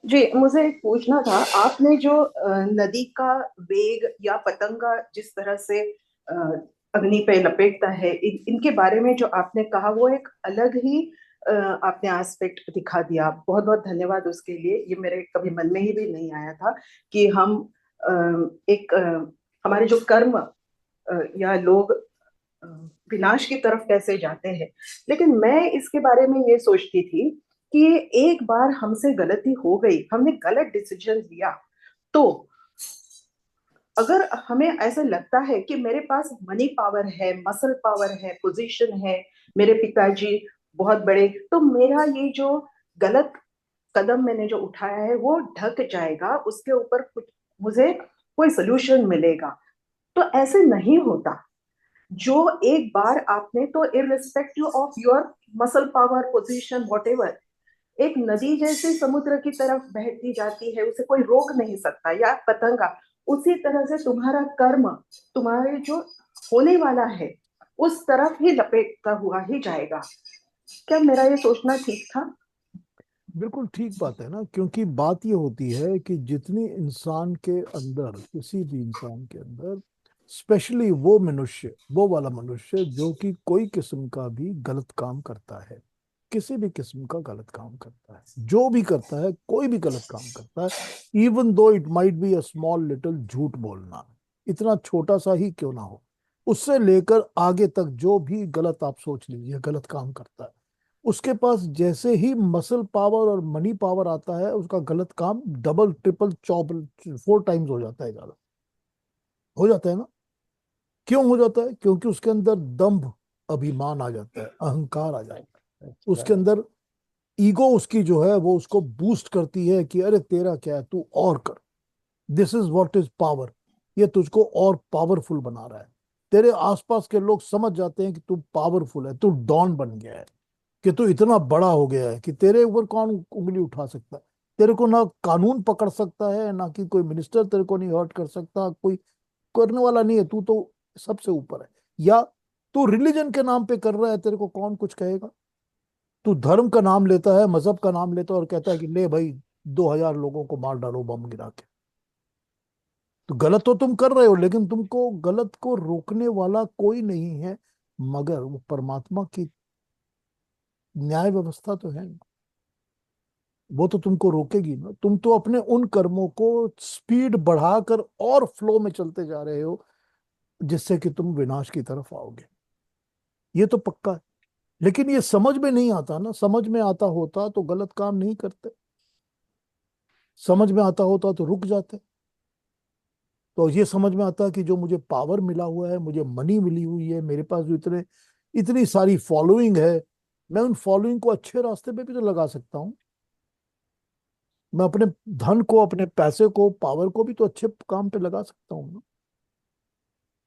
जी, मुझे एक पूछना था। आपने जो नदी का वेग या पतंगा जिस तरह से अ, अग्नि पे लपेटता है, इनके बारे में जो आपने कहा वो एक अलग ही आपने एस्पेक्ट दिखा दिया। बहुत बहुत धन्यवाद उसके लिए। ये मेरे कभी मन में ही भी नहीं आया था कि हम अ, एक हमारे जो कर्म या लोग अ, विनाश की तरफ कैसे जाते हैं। लेकिन मैं इसके बारे में ये सोचती थी कि एक बार हमसे गलती हो गई, हमने गलत डिसीजन लिया, तो अगर हमें ऐसा लगता है कि मेरे पास मनी पावर है, मसल पावर है, पोजीशन है, मेरे पिताजी बहुत बड़े, तो मेरा ये जो गलत कदम मैंने जो उठाया है वो ढक जाएगा, उसके ऊपर कुछ मुझे कोई सोल्यूशन मिलेगा। तो ऐसे नहीं होता। जो एक बार आपने तो irrespective of your muscle power, position, whatever, एक नदी जैसे समुद्र की तरफ बहती जाती है, उसे कोई रोक नहीं सकता, या पतंगा। उसी तरह से तुम्हारा कर्म, तुम्हारे जो होने वाला है उस तरफ ही लपेटता हुआ ही जाएगा। क्या मेरा ये सोचना ठीक था? बिल्कुल ठीक बात है ना, क्योंकि बात ये होती है कि जितनी इंसान के अंदर, किसी भी इंसान के अंदर, स्पेशली वो मनुष्य, वो वाला मनुष्य जो कि कोई किस्म का भी गलत काम करता है, किसी भी किस्म का गलत काम करता है, जो भी करता है, कोई भी गलत काम करता है, even though it might be a small little, झूठ बोलना, इतना छोटा सा ही क्यों ना हो, उससे लेकर आगे तक जो भी गलत आप सोच लीजिए गलत काम करता है, उसके पास जैसे ही मसल पावर और मनी पावर आता है, उसका गलत काम डबल ट्रिपल चौबल 4 टाइम्स हो जाता है, ज्यादा हो जाता है ना। क्यों हो जाता है? क्योंकि उसके अंदर दंभ, अभिमान आ जाता है, अहंकार आ जाता Right. है, Right. उसके Right. अंदर ईगो उसकी जो है वो उसको बूस्ट करती है कि अरे तेरा क्या है, तू और कर, this is what is power, ये तुझको और पावरफुल बना रहा है। तेरे आसपास के लोग समझ जाते हैं कि तू पावरफुल है, तू डॉन बन गया है, कि तू इतना बड़ा हो गया है कि तेरे ऊपर कौन उंगली उठा सकता है। तेरे को ना कानून पकड़ सकता है, ना कि कोई मिनिस्टर तेरे को नहीं हर्ट कर सकता, कोई करने वाला नहीं है, तू तो सबसे ऊपर है। या तू रिलीजन के नाम पे कर रहा है, तेरे को कौन कुछ कहेगा। तू धर्म का नाम लेता है, मजहब का नाम लेता है और कहता है कि ले भाई 2,000 लोगों को मार डालो बम गिरा के। तो गलत तो तुम कर रहे हो, लेकिन तुमको गलत को रोकने वाला कोई नहीं है, मगर वो परमात्मा की न्याय व्यवस्था तो है, वो तो तुमको रोकेगी ना। तुम तो अपने उन कर्मों को स्पीड बढ़ाकर और फ्लो में चलते जा रहे हो, जिससे कि तुम विनाश की तरफ आओगे, ये तो पक्का है। लेकिन ये समझ में नहीं आता ना, समझ में आता होता तो गलत काम नहीं करते, समझ में आता होता तो रुक जाते। तो ये समझ में आता कि जो मुझे पावर मिला हुआ है, मुझे मनी मिली हुई है, मेरे पास जो इतने इतनी सारी फॉलोइंग है, मैं उन फॉलोइंग को अच्छे रास्ते पे भी तो लगा सकता हूँ। मैं अपने धन को, अपने पैसे को, पावर को भी तो अच्छे काम पे लगा सकता हूँ ना।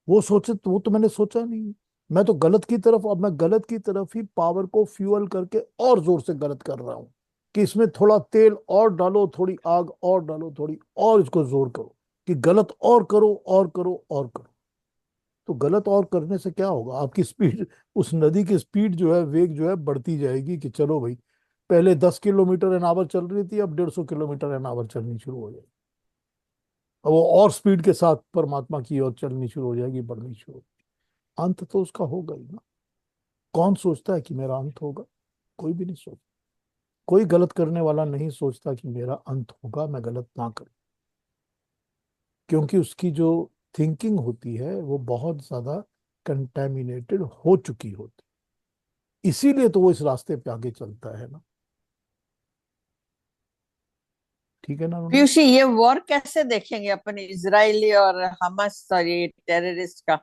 वो सोचे तो, वो तो मैंने सोचा नहीं। मैं तो गलत की तरफ, अब मैं गलत की तरफ ही पावर को फ्यूअल करके और जोर से गलत कर रहा हूँ, कि इसमें थोड़ा तेल और डालो, थोड़ी आग और डालो, थोड़ी और इसको जोर करो, कि गलत और करो और करो और करो। तो गलत और करने से क्या होगा, आपकी स्पीड, उस नदी की स्पीड जो है, वेग जो है बढ़ती जाएगी, कि चलो भाई, पहले 10 किलोमीटर एन आवर चल रही थी, अब 150 किलोमीटर एन आवर चलनी शुरू हो जाएगी। अब वो और स्पीड के साथ परमात्मा की ओर चलनी शुरू हो जाएगी, बढ़नी शुरू होगी। अंत तो उसका होगा ही ना। कौन सोचता है कि मेरा अंत होगा? कोई भी नहीं सोचता। कोई गलत करने वाला नहीं सोचता कि मेरा अंत होगा, मैं गलत ना करूं, क्योंकि उसकी जो थिंकिंग होती है वो बहुत ज्यादा कंटेमिनेटेड हो चुकी होती, इसीलिए तो वो इस रास्ते पे आगे चलता है ना। ठीक है ना रोना? पीयूष जी, ये वॉर कैसे देखेंगे अपन, इजरायली और हमास, सॉरी, टेररिस्ट का?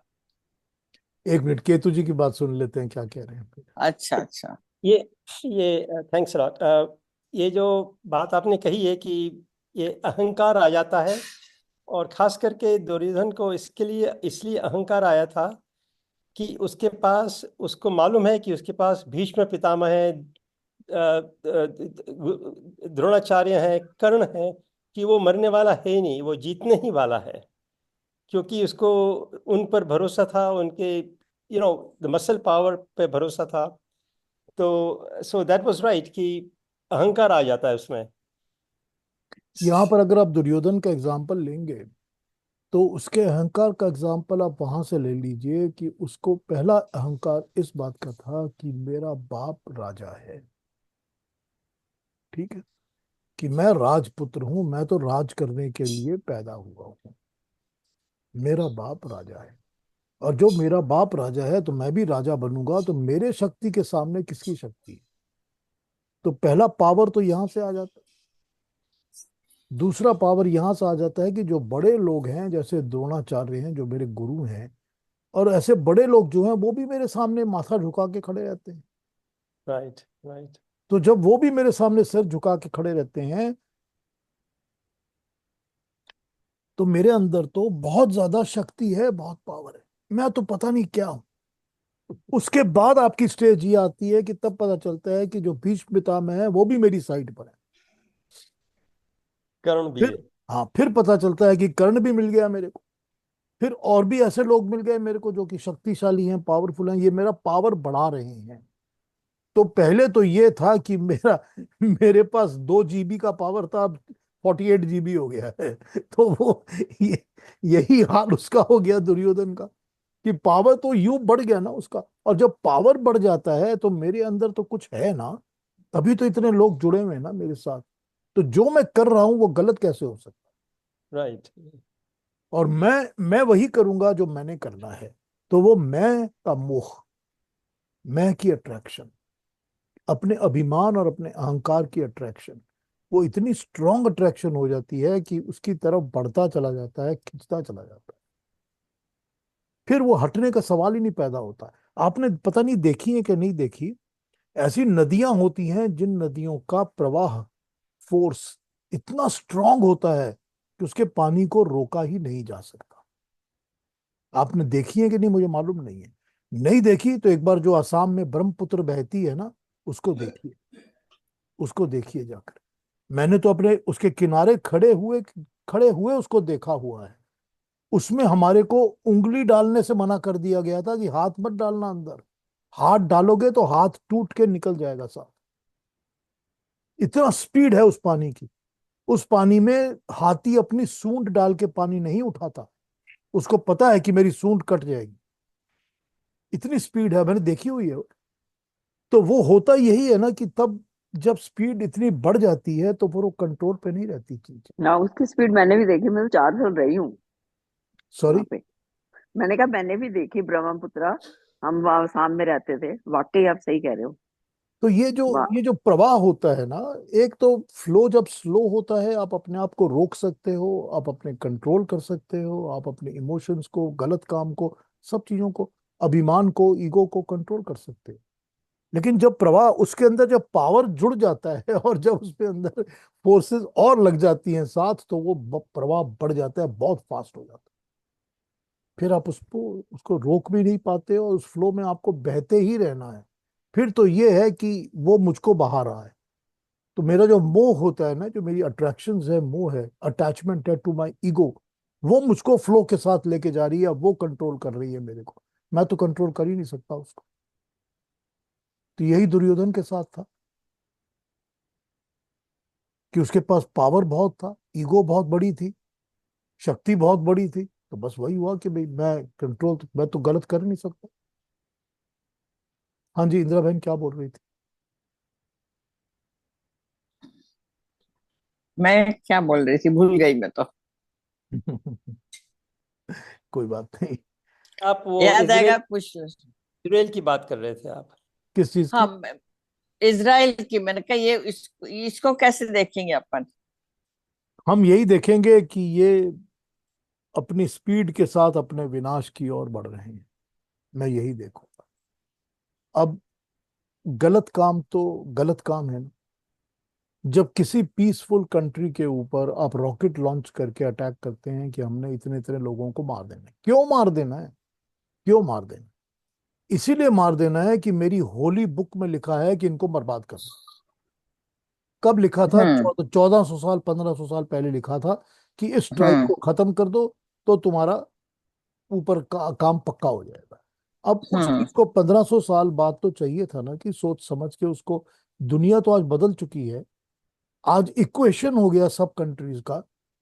1 मिनट, केतु जी की बात सुन लेते हैं, क्या कह रहे हैं फिर। अच्छा अच्छा। ये ये थैंक्स लॉट। ये जो बात आपने कही है कि ये अहंकार आ जाता है, और खास करके दुर्योधन को इसके लिए इसलिए अहंकार आया था कि उसके पास, उसको मालूम है कि उसके पास भीष्म पितामह है, द्रोणाचार्य हैं, कर्ण हैं, कि वो मरने वाला है ही नहीं, वो जीतने ही वाला है। क्योंकि उसको उन पर भरोसा था, उनके द मसल पावर पे भरोसा था। तो सो दैट वाज राइट कि अहंकार आ जाता है उसमें। यहाँ पर अगर आप दुर्योधन का एग्जाम्पल लेंगे, तो उसके अहंकार का एग्जाम्पल आप वहां से ले लीजिए, कि उसको पहला अहंकार इस बात का था कि मेरा बाप राजा है। ठीक है, कि मैं राजपुत्र हूं, मैं तो राज करने के लिए पैदा हुआ हूं, मेरा बाप राजा है, और जो मेरा बाप राजा है तो मैं भी राजा बनूंगा, तो मेरे शक्ति के सामने किसकी शक्ति है? तो पहला पावर तो यहां से आ जाता है। दूसरा पावर यहां से आ जाता है कि जो बड़े लोग हैं, जैसे द्रोणाचार्य हैं जो मेरे गुरु हैं, और ऐसे बड़े लोग जो हैं वो भी मेरे सामने माथा झुका के खड़े रहते हैं। Right right. तो जब वो भी मेरे सामने सिर झुका के खड़े रहते हैं, तो मेरे अंदर तो बहुत ज्यादा शक्ति है, बहुत पावर है, मैं तो पता नहीं क्या हूं। उसके बाद आपकी स्टेज ये आती है कि तब पता चलता है कि जो भीष्म पितामह है वो भी मेरी साइड पर है। कर्ण भी फिर, है। हाँ, फिर पता चलता है कि कर्ण भी मिल गया मेरे को। फिर और भी ऐसे लोग मिल गए मेरे को जो कि शक्तिशाली हैं, पावरफुल हैं, ये मेरा पावर बढ़ा रहे हैं। तो पहले तो ये था कि मेरे पास 2 GB का पावर था, अब 48 GB हो गया है। तो यही हाल उसका हो गया, दुर्योधन का, कि पावर तो यूं बढ़ गया ना उसका। और जब पावर बढ़ जाता है तो मेरे अंदर तो कुछ है ना, तभी तो इतने लोग जुड़े हुए हैं ना मेरे साथ। तो जो मैं कर रहा हूं वो गलत कैसे हो सकता? Right. और मैं वही करूंगा जो मैंने करना है। तो वो मैं का मोह, मैं की अट्रैक्शन, अपने अभिमान और अपने अहंकार की अट्रैक्शन, वो इतनी स्ट्रांग अट्रैक्शन हो जाती है कि उसकी तरफ बढ़ता चला जाता है, खिंचता चला जाता है। फिर वो हटने का सवाल ही नहीं पैदा होता। आपने पता नहीं देखी है कि नहीं देखी, ऐसी नदियां होती हैं जिन नदियों का प्रवाह फोर्स इतना स्ट्रांग होता है कि उसके पानी को रोका ही नहीं जा सकता। आपने देखी है कि नहीं मुझे मालूम नहीं है। नहीं देखी तो एक बार जो असम में ब्रह्मपुत्र बहती है ना, उसको देखिए, उसको देखिए जाकर। मैंने तो अपने उसके किनारे खड़े हुए उसको देखा हुआ है। उसमें हमारे को उंगली डालने से मना कर दिया गया था कि हाथ मत डालना अंदर, हाथ डालोगे तो हाथ टूट के निकल जाएगा साहब। इतना स्पीड है उस पानी की। उस पानी में हाथी अपनी सूंड डाल के पानी नहीं उठाता, उसको पता है कि मेरी सूंड कट जाएगी। इतनी स्पीड है, मैंने देखी हुई है। तो वो होता यही है ना कि तब जब स्पीड इतनी बढ़ जाती है तो फिर वो कंट्रोल पे नहीं रहती चीज। ना उसकी स्पीड मैंने भी देखी, मैं तो 4 साल रही हूँ वहां सॉरी। पे। मैंने कहा मैंने भी देखी ब्रह्मपुत्रा, हम वहां सामने रहते थे, वाकई आप सही कह रहे हो। तो ये जो प्रवाह होता है ना, एक तो फ्लो जब स्लो होता है आप अपने आप को रोक सकते हो, आप अपने कंट्रोल कर सकते हो, आप अपने इमोशंस को, गलत काम को, सब चीजों को, अभिमान को, ईगो को कंट्रोल कर सकते हो। लेकिन जब प्रवाह उसके अंदर जब पावर जुड़ जाता है और जब उसके अंदर फोर्सेस और लग जाती हैं साथ, तो वो प्रवाह बढ़ जाता है, बहुत फास्ट हो जाता है। फिर आप उसको रोक भी नहीं पाते और उस फ्लो में आपको बहते ही रहना है। फिर तो ये है कि वो मुझको बहा रहा है। तो मेरा जो मोह होता है ना, जो मेरी अट्रैक्शन है, मोह है, अटैचमेंट है टू माई ईगो, वो मुझको फ्लो के साथ लेके जा रही है, वो कंट्रोल कर रही है मेरे को। मैं तो कंट्रोल कर ही नहीं सकता उसको। तो यही दुर्योधन के साथ था कि उसके पास पावर बहुत था, ईगो बहुत बड़ी थी, शक्ति बहुत बड़ी थी। तो बस वही हुआ कि भाई मैं तो गलत कर नहीं सकता। हाँ जी, इंदिरा बहन क्या बोल रही मैं क्या बोल रही थी, भूल गई मैं तो। थी? कोई बात नहीं। आप वो याद इजराइल आएगा पूछ लो। इजराइल की बात कर रहे थे आप। किस चीज हाँ, की? इजराइल की। मैंने कहा ये इसको कैसे देखेंगे अपन। हम यही देखेंगे कि ये अपनी स्पीड के साथ अपने विनाश की ओर बढ़ रहे हैं। मैं यही देखूंगा। अब गलत काम तो गलत काम है ना। जब किसी पीसफुल कंट्री के ऊपर आप रॉकेट लॉन्च करके अटैक करते हैं कि हमने इतने इतने लोगों को मार देना है, क्यों मार देना है? क्यों मार देना? इसीलिए मार देना है कि मेरी होली बुक में लिखा है कि इनको बर्बाद करना। कब लिखा था? हम्म। 1400 साल, 1500 साल पहले लिखा था कि इस ट्राइब हम्म। को खत्म कर दो, तो तुम्हारा ऊपर काम पक्का हो जाएगा। अब उस हम्म। चीज को 1500 साल बाद तो चाहिए था ना कि सोच समझ के उसको। दुनिया तो आज बदल चुकी है। आज इक्वेशन हो गया सब कंट्रीज का।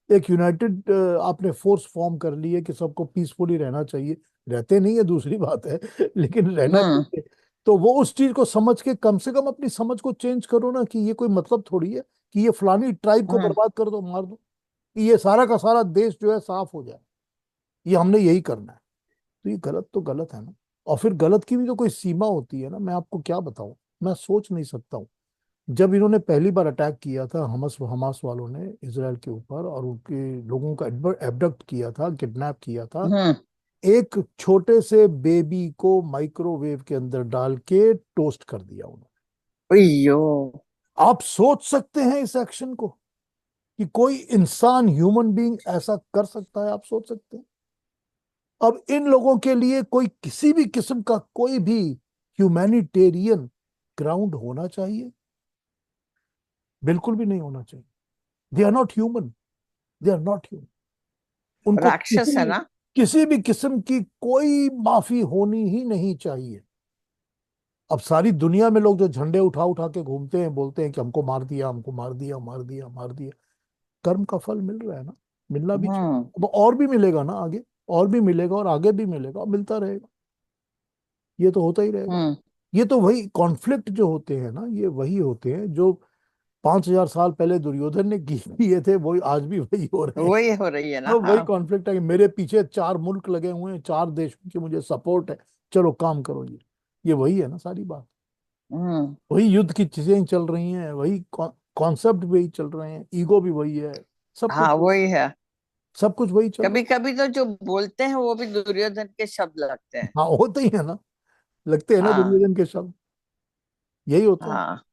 एक यूनाइटेड आपने फोर्स फॉर्म कर ली है कि सबको पीसफुली रहना चाहिए। रहते नहीं है दूसरी बात है, लेकिन रहना हम्म। चाहिए। तो वो उस चीज को समझ के कम से कम अपनी समझ को चेंज करो ना, कि ये कोई मतलब थोड़ी है कि ये फलानी ट्राइब को हम्म। बर्बाद कर दो, मार दो, कि ये सारा का सारा देश जो है साफ हो जाए। ये हमने यही करना है। तो ये गलत तो गलत है ना। और फिर गलत की भी तो कोई सीमा होती है ना। मैं आपको क्या बताऊं, मैं सोच नहीं सकता हूँ। जब इन्होंने पहली बार अटैक किया था, हमास वालों ने इसराइल के ऊपर, और उनके लोगों का एबडक्ट किया था, किडनैप किया था, हम्म। एक छोटे से बेबी को माइक्रोवेव के अंदर डाल के टोस्ट कर दिया उन्होंने। अयो। आप सोच सकते हैं इस एक्शन को, कि कोई इंसान, ह्यूमन बीइंग ऐसा कर सकता है? आप सोच सकते हैं? अब इन लोगों के लिए कोई किसी भी किस्म का कोई भी ह्यूमैनिटेरियन ग्राउंड होना चाहिए? बिल्कुल भी नहीं होना चाहिए। They are not human. They are not human. उनको राक्षस है ना। किसी भी किस्म की कोई माफी होनी ही नहीं चाहिए। अब सारी दुनिया में लोग जो झंडे उठा उठा के घूमते हैं, बोलते हैं कि हमको मार दिया, हमको मार दिया, मार दिया, मार दिया, कर्म का फल मिल रहा है ना, मिलना भी चाहिए। हम्म अब और भी मिलेगा ना आगे, और भी मिलेगा, और आगे भी मिलेगा, और मिलता रहेगा। ये तो होता ही रहेगा। हम्म। ये तो वही कॉन्फ्लिक्ट जो होते हैं ना, ये वही होते हैं जो 5,000 साल पहले दुर्योधन ने किए थे, वही आज भी वही हो रहे हैं। वही हो रही है ना, अब वही हाँ। कॉन्फ्लिक्ट है कि मेरे पीछे 4 मुल्क लगे हुए हैं, 4 देशों की मुझे सपोर्ट है, चलो काम करो। ये वही है ना सारी बात। हम्म। वही युद्ध की चीजें ही चल रही हैं, वही कॉन्सेप्ट भी चल रहे हैं, ईगो भी वही है, सब कुछ हाँ वही है। सब कुछ वही चल रहा कभी कभी तो जो बोलते हैं वो भी दुर्योधन के शब्द लगते हैं। है। हाँ, होते ही है ना, लगते हैं ना हाँ दुर्योधन के शब्द। यही होता है। हाँ।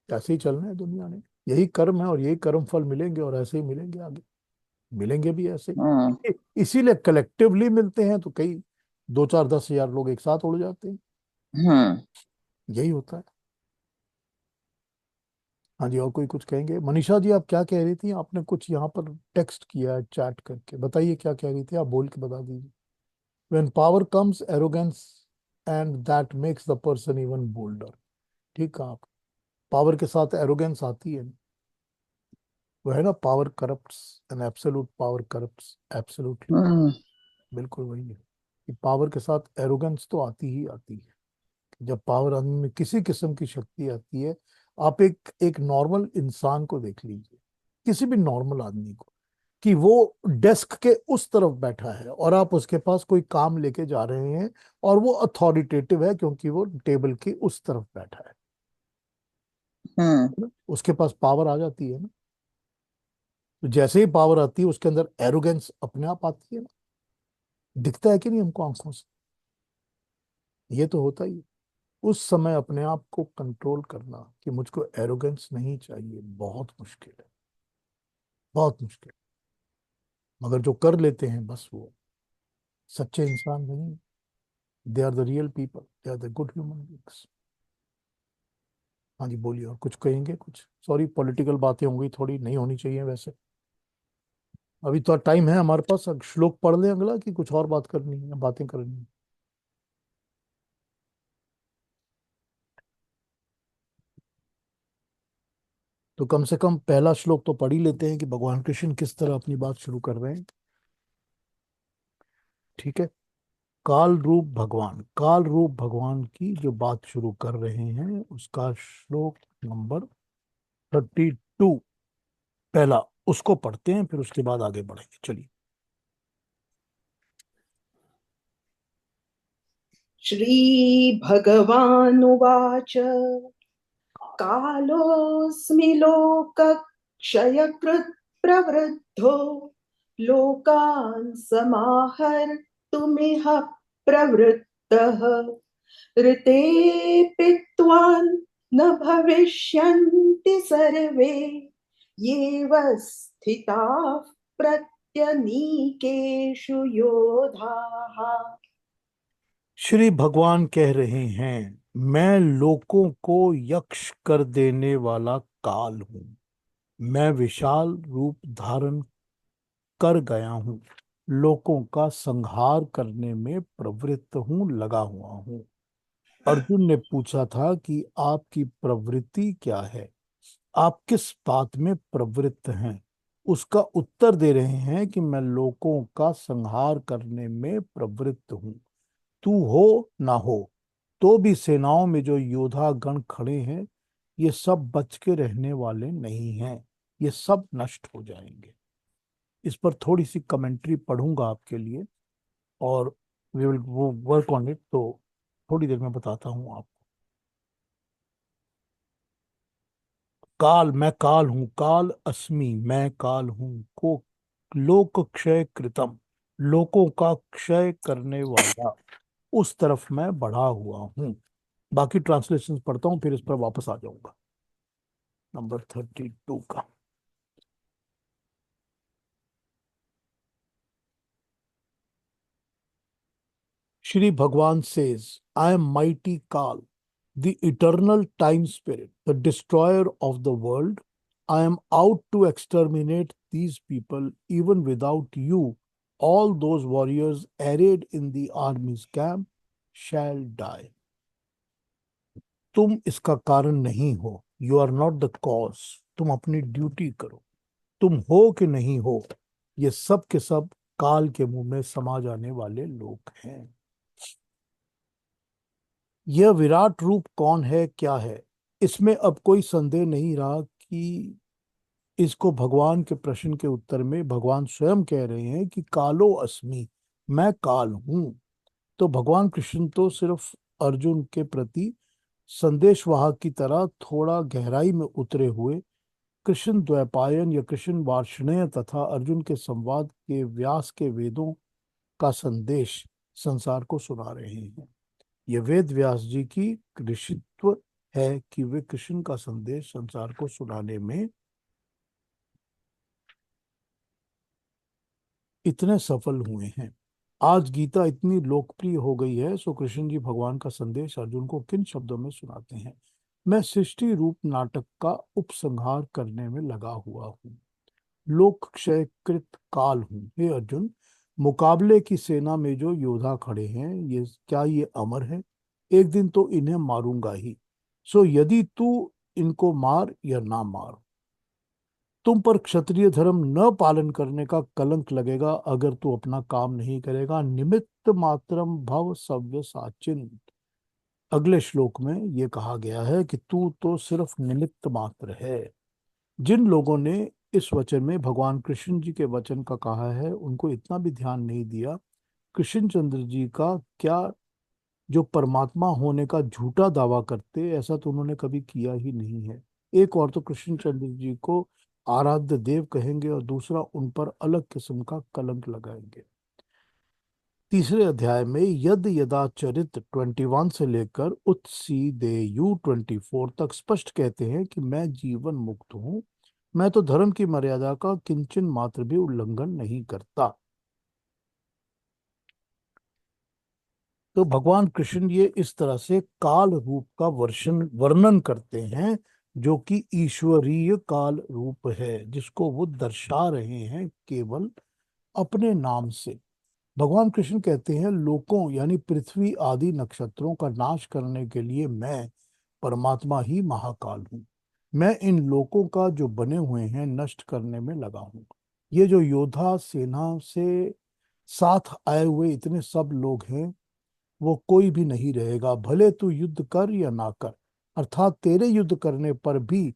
ऐसे ही चलना है दुनिया ने। यही कर्म है, और यही कर्म फल मिलेंगे, और ऐसे ही मिलेंगे आगे, मिलेंगे भी ऐसे हम्म ही। इसीलिए कलेक्टिवली मिलते हैं तो कई 2, 4, 10 हजार लोग एक साथ उड़ जाते हैं। हम्म। यही होता है। हाँ जी, और कोई कुछ कहेंगे? मनीषा जी, आप क्या कह रही थी? आपने कुछ यहाँ पर टेक्स्ट किया है चैट करके, बताइए क्या कह रही थी, आप बोल के बता दीजिए। When power comes arrogance, and that makes the person even bolder। ठीक कहा आप। पावर के साथ एरोगेंस आती है। वो है ना, power corrupts and absolute power corrupts absolutely. Hmm बिल्कुल वही है कि पावर के साथ एरोगेंस तो आती ही आती है। जब पावर आदमी में किसी किस्म की शक्ति आती है, आप एक एक नॉर्मल इंसान को देख लीजिए, किसी भी नॉर्मल आदमी को, कि वो डेस्क के उस तरफ बैठा है और आप उसके पास कोई काम लेके जा रहे हैं, और वो अथॉरिटेटिव है क्योंकि वो टेबल के उस तरफ बैठा है हम्म। ना? उसके पास पावर आ जाती है ना। तो जैसे ही पावर आती है, उसके अंदर एरोगेंस अपने आप आती है ना। दिखता है कि नहीं हमको आंखों से? ये तो होता ही है। उस समय अपने आप को कंट्रोल करना कि मुझको एरोगेंस नहीं चाहिए, बहुत मुश्किल है, बहुत मुश्किल। मगर जो कर लेते हैं, बस वो सच्चे इंसान नहीं। They are the real people, they are the good human beings. हाँ जी, बोलिए, और कुछ कहेंगे? कुछ, सॉरी पॉलिटिकल बातें होंगी, थोड़ी नहीं होनी चाहिए वैसे। अभी तो टाइम है हमारे पास, श्लोक पढ़ लें अगला, कि कुछ और बात करनी है, बातें करनी है? तो कम से कम पहला श्लोक तो पढ़ ही लेते हैं कि भगवान कृष्ण किस तरह अपनी बात शुरू कर रहे हैं। ठीक है। काल रूप भगवान की जो बात शुरू कर रहे हैं, उसका श्लोक नंबर 32, पहला, उसको पढ़ते हैं, फिर उसके बाद आगे बढ़ेंगे। चलिए। श्रीभगवानुवाच कालोऽस्मि लोकक्षयकृत् प्रवृद्धो लोकान् समाहर्तुमिह प्रवृत्तः ऋतेऽपि न भविष्यन्ति सर्वे येव स्थिताः प्रत्यनीकेषु योधाः। श्री भगवान कह रहे हैं, मैं लोकों को यक्ष कर देने वाला काल हूं। मैं विशाल रूप धारण कर गया हूं, लोकों का संहार करने में प्रवृत्त हूं, लगा हुआ हूं। अर्जुन ने पूछा था कि आपकी प्रवृत्ति क्या है, आप किस बात में प्रवृत्त हैं? उसका उत्तर दे रहे हैं कि मैं लोगों का संहार करने में प्रवृत्त हूं। तू हो ना हो, तो भी सेनाओं में जो योद्धा गण खड़े हैं, ये सब बच के रहने वाले नहीं हैं, ये सब नष्ट हो जाएंगे। इस पर थोड़ी सी कमेंट्री पढ़ूंगा आपके लिए, और वी विल वो वर्क ऑन इट, तो थोड़ी देर में बताता हूं आपको। काल, मैं काल हूं, काल अस्मि, मैं काल हूं, को लोक क्षय कृतम, लोकों का क्षय करने वाला, उस तरफ मैं बढ़ा हुआ हूं। बाकी ट्रांसलेशन पढ़ता हूं, फिर इस पर वापस आ जाऊंगा। नंबर 32 का। Shri Bhagwan says, I am mighty Kal, the eternal time spirit, the destroyer of the world. I am out to exterminate these people. Even without you, all those warriors arrayed in the army's camp shall die. तुम इसका कारण नहीं हो, you are not the cause, तुम अपनी ड्यूटी करो। तुम हो कि नहीं हो, ये सब के सब काल के मुंह में समा जाने वाले लोग हैं। यह विराट रूप कौन है, क्या है, इसमें अब कोई संदेह नहीं रहा कि इसको भगवान के प्रश्न के उत्तर में भगवान स्वयं कह रहे हैं कि कालो अस्मि, मैं काल हूं। तो भगवान कृष्ण तो सिर्फ अर्जुन के प्रति संदेशवाहक की तरह थोड़ा गहराई में उतरे हुए कृष्ण द्वैपायन या कृष्ण वार्ष्णेय तथा अर्जुन के संवाद के व्यास के वेदों का संदेश संसार को सुना रहे हैं। यह वेद व्यास जी की ऋषित्व है कि वे कृष्ण का संदेश संसार को सुनाने में इतने सफल हुए हैं। आज गीता इतनी लोकप्रिय हो गई है, सो कृष्ण जी भगवान का संदेश अर्जुन को किन शब्दों में सुनाते हैं। मैं सृष्टि रूप नाटक का उपसंहार करने में लगा हुआ हूँ, लोक क्षय कृत काल हूँ। हे अर्जुन, मुकाबले की सेना में जो योद्धा खड़े हैं, ये क्या ये अमर है? एक दिन तो इन्हें मारूंगा ही। सो यदि तू इनको मार या ना मार, तुम पर क्षत्रिय धर्म न पालन करने का कलंक लगेगा अगर तू अपना काम नहीं करेगा। निमित्त मात्रम भव सव्य साचिन। अगले श्लोक में ये कहा गया है कि तू तो सिर्फ निमित्त मात्र है। जिन लोगों ने इस वचन में भगवान कृष्ण जी के वचन का कहा है, उनको इतना भी ध्यान नहीं दिया कृष्ण चंद्र जी का क्या जो परमात्मा होने का झूठा दावा करते, ऐसा तो उन्होंने कभी किया ही नहीं है। एक और तो कृष्ण चंद्र जी को आराध्य देव कहेंगे और दूसरा उन पर अलग किस्म का कलंक लगाएंगे। तीसरे अध्याय में यद यदा चरित 21 से लेकर उत्सी देयु 24 तक स्पष्ट कहते हैं कि मैं जीवन मुक्त हूं, मैं तो धर्म की मर्यादा का किंचन मात्र भी उल्लंघन नहीं करता। तो भगवान कृष्ण ये इस तरह से काल रूप का वर्णन करते हैं, जो कि ईश्वरीय काल रूप है, जिसको वो दर्शा रहे हैं केवल अपने नाम से। भगवान कृष्ण कहते हैं लोकों यानी पृथ्वी आदि नक्षत्रों का नाश करने के लिए मैं परमात्मा ही महाकाल हूँ। मैं इन लोकों का जो बने हुए हैं नष्ट करने में लगा हूँ। ये जो योद्धा सेना से साथ आए हुए इतने सब लोग हैं, वो कोई भी नहीं रहेगा, भले तू युद्ध कर या ना कर। अर्थात तेरे युद्ध करने पर भी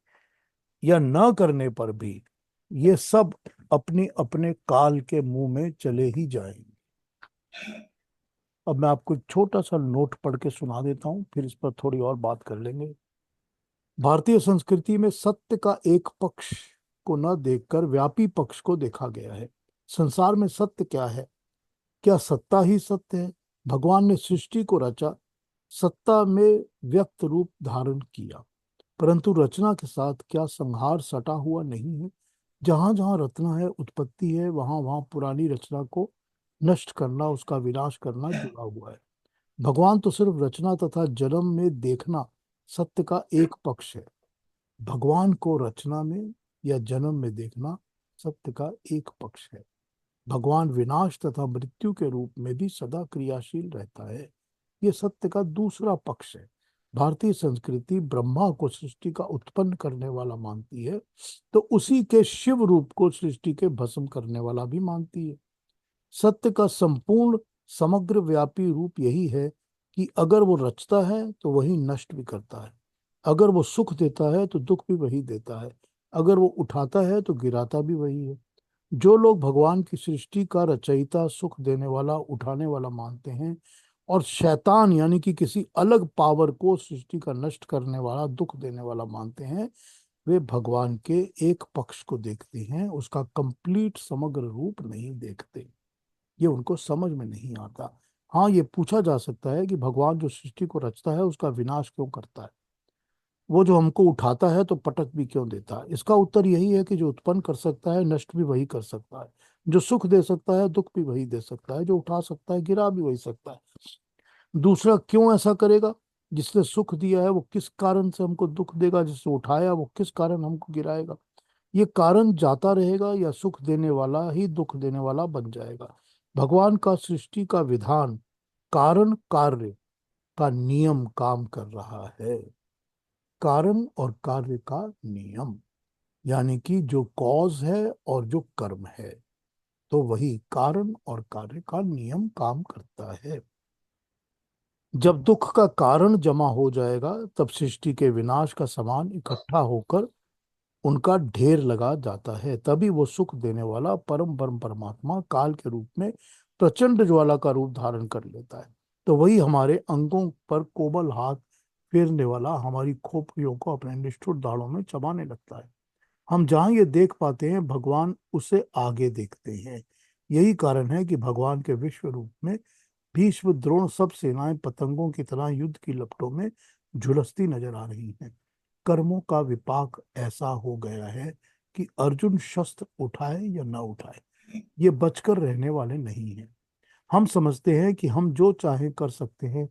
या न करने पर भी ये सब अपने अपने काल के मुंह में चले ही जाएंगे। अब मैं आपको एक छोटा सा नोट पढ़ के सुना देता हूँ, फिर इस पर थोड़ी और बात कर लेंगे। भारतीय संस्कृति में सत्य का एक पक्ष को न देखकर व्यापी पक्ष को देखा गया है। संसार में सत्य क्या है? क्या सत्ता ही सत्य है? भगवान ने सृष्टि को रचा, सत्ता में व्यक्त रूप धारण किया, परंतु रचना के साथ क्या संहार सटा हुआ नहीं है? जहां जहां रचना है, उत्पत्ति है, वहां वहां पुरानी रचना को नष्ट करना, उसका विनाश करना जुड़ा हुआ है। भगवान तो सिर्फ रचना तथा जन्म में देखना सत्य का एक पक्ष है। भगवान को रचना में या जन्म में देखना सत्य का एक पक्ष है। भगवान विनाश तथा मृत्यु के रूप में भी सदा क्रियाशील रहता है, ये सत्य का दूसरा पक्ष है। भारतीय संस्कृति ब्रह्मा को सृष्टि का उत्पन्न करने वाला मानती है, तो उसी के शिव रूप को सृष्टि के भस्म करने वाला भी मानती है। सत्य का संपूर्ण समग्र व्यापी रूप यही है कि अगर वो रचता है तो वही नष्ट भी करता है, अगर वो सुख देता है तो दुख भी वही देता है, अगर वो उठाता है तो गिराता भी वही है। जो लोग भगवान की सृष्टि का रचयिता, सुख देने वाला, उठाने वाला मानते हैं, और शैतान यानी कि किसी अलग पावर को सृष्टि का नष्ट करने वाला, दुख देने वाला मानते हैं, वे भगवान के एक पक्ष को देखते हैं, उसका कंप्लीट समग्र रूप नहीं देखते। ये उनको समझ में नहीं आता। हाँ, ये पूछा जा सकता है कि भगवान जो सृष्टि को रचता है उसका विनाश क्यों करता है? वो जो हमको उठाता है तो पटक भी क्यों देता है? इसका उत्तर यही है कि जो उत्पन्न कर सकता है नष्ट भी वही कर सकता है, जो सुख दे सकता है दुख भी वही दे सकता है, जो उठा सकता है गिरा भी वही सकता है। दूसरा क्यों ऐसा करेगा? जिसने सुख दिया है वो किस कारण से हमको दुख देगा, जिसने उठाया वो किस कारण हमको गिराएगा? ये कारण जाता रहेगा या सुख देने वाला ही दुख देने वाला बन जाएगा? भगवान का सृष्टि का विधान कारण कार्य का नियम काम कर रहा है। कारण और कार्य का नियम, यानी कि जो कॉज है और जो कर्म है, तो वही कारण और कार्य का नियम काम करता है। जब दुख का कारण जमा हो जाएगा, तब सृष्टि के विनाश का सामान इकट्ठा होकर उनका ढेर लगा जाता है। तभी वो सुख देने वाला परम परम परमात्मा काल के रूप में प्रचंड ज्वाला का रूप धारण कर लेता है। तो वही हमारे अंगों पर कोबल हाथ फेरने वाला हमारी खोपड़ियों को अपने निष्ठुर दाढ़ों में चबाने लगता है। हम जहाँ ये देख पाते हैं, भगवान उसे आगे देखते हैं। यही कारण है कि भगवान के विश्व रूप में भीष्म द्रोण सब सेनाएं पतंगों की तरह युद्ध की लपटों में झुलसती नजर आ रही हैं। कर्मों का विपाक ऐसा हो गया है कि अर्जुन शस्त्र उठाए या न उठाए, ये बचकर रहने वाले नहीं हैं। हम समझते हैं कि हम जो चाहें कर सकते हैं,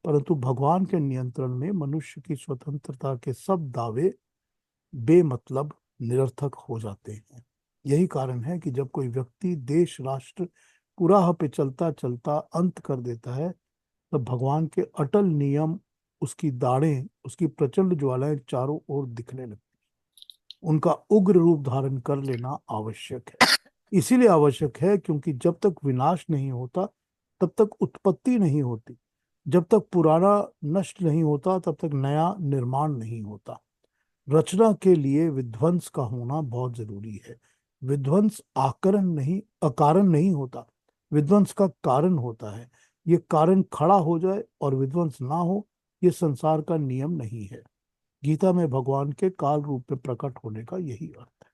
परंतु भगवान के नियंत्रण में मनुष्य की स्वतंत्रता के सब दावे बेमतलब निरर्थक हो जाते हैं। यही कारण है कि जब कोई व्यक्ति देश राष्ट्र कुराह पे चलता चलता अंत कर देता है, तब भगवान के अटल नियम, उसकी दाढ़ें, उसकी प्रचंड ज्वालाएं चारों ओर दिखने लगती, उनका उग्र रूप धारण कर लेना आवश्यक है। इसीलिए आवश्यक है क्योंकि जब तक विनाश नहीं होता, तब तक उत्पत्ति नहीं होती। जब तक पुराना नष्ट नहीं होता, तब तक नया निर्माण नहीं होता। रचना के लिए विध्वंस का होना बहुत जरूरी है। विध्वंस अकारण नहीं होता, विध्वंस का कारण होता है। ये कारण खड़ा हो जाए और विध्वंस ना हो, ये संसार का नियम नहीं है। गीता में भगवान के काल रूप में प्रकट होने का यही अर्थ है।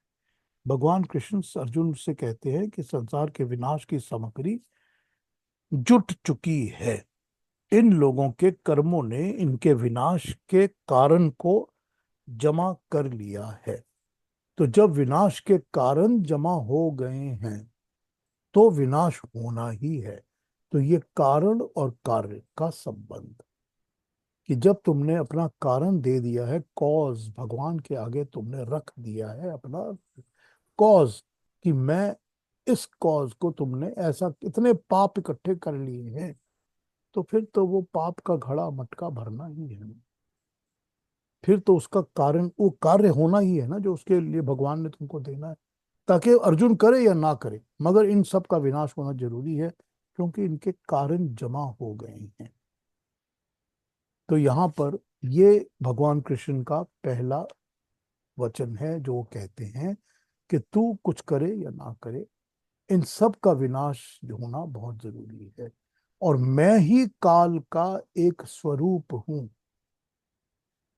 भगवान कृष्ण अर्जुन से कहते हैं कि संसार के विनाश की सामग्री जुट चुकी है। इन लोगों के कर्मों ने इनके विनाश के कारण को जमा कर लिया है। तो जब विनाश के कारण जमा हो गए हैं, तो विनाश होना ही है। तो ये कारण और कार्य का संबंध, कि जब तुमने अपना कारण दे दिया है, कॉज भगवान के आगे तुमने रख दिया है अपना कॉज, कि मैं इस कॉज को, तुमने ऐसा इतने पाप इकट्ठे कर लिए हैं, तो फिर तो वो पाप का घड़ा मटका भरना ही है। फिर तो उसका कारण, वो कार्य होना ही है ना, जो उसके लिए भगवान ने तुमको देना है, ताकि अर्जुन करे या ना करे, मगर इन सब का विनाश होना जरूरी है, क्योंकि इनके कारण जमा हो गए हैं। तो यहाँ पर ये भगवान कृष्ण का पहला वचन है, जो वो कहते हैं कि तू कुछ करे या ना करे, इन सब का विनाश होना बहुत जरूरी है। और मैं ही काल का एक स्वरूप हूं।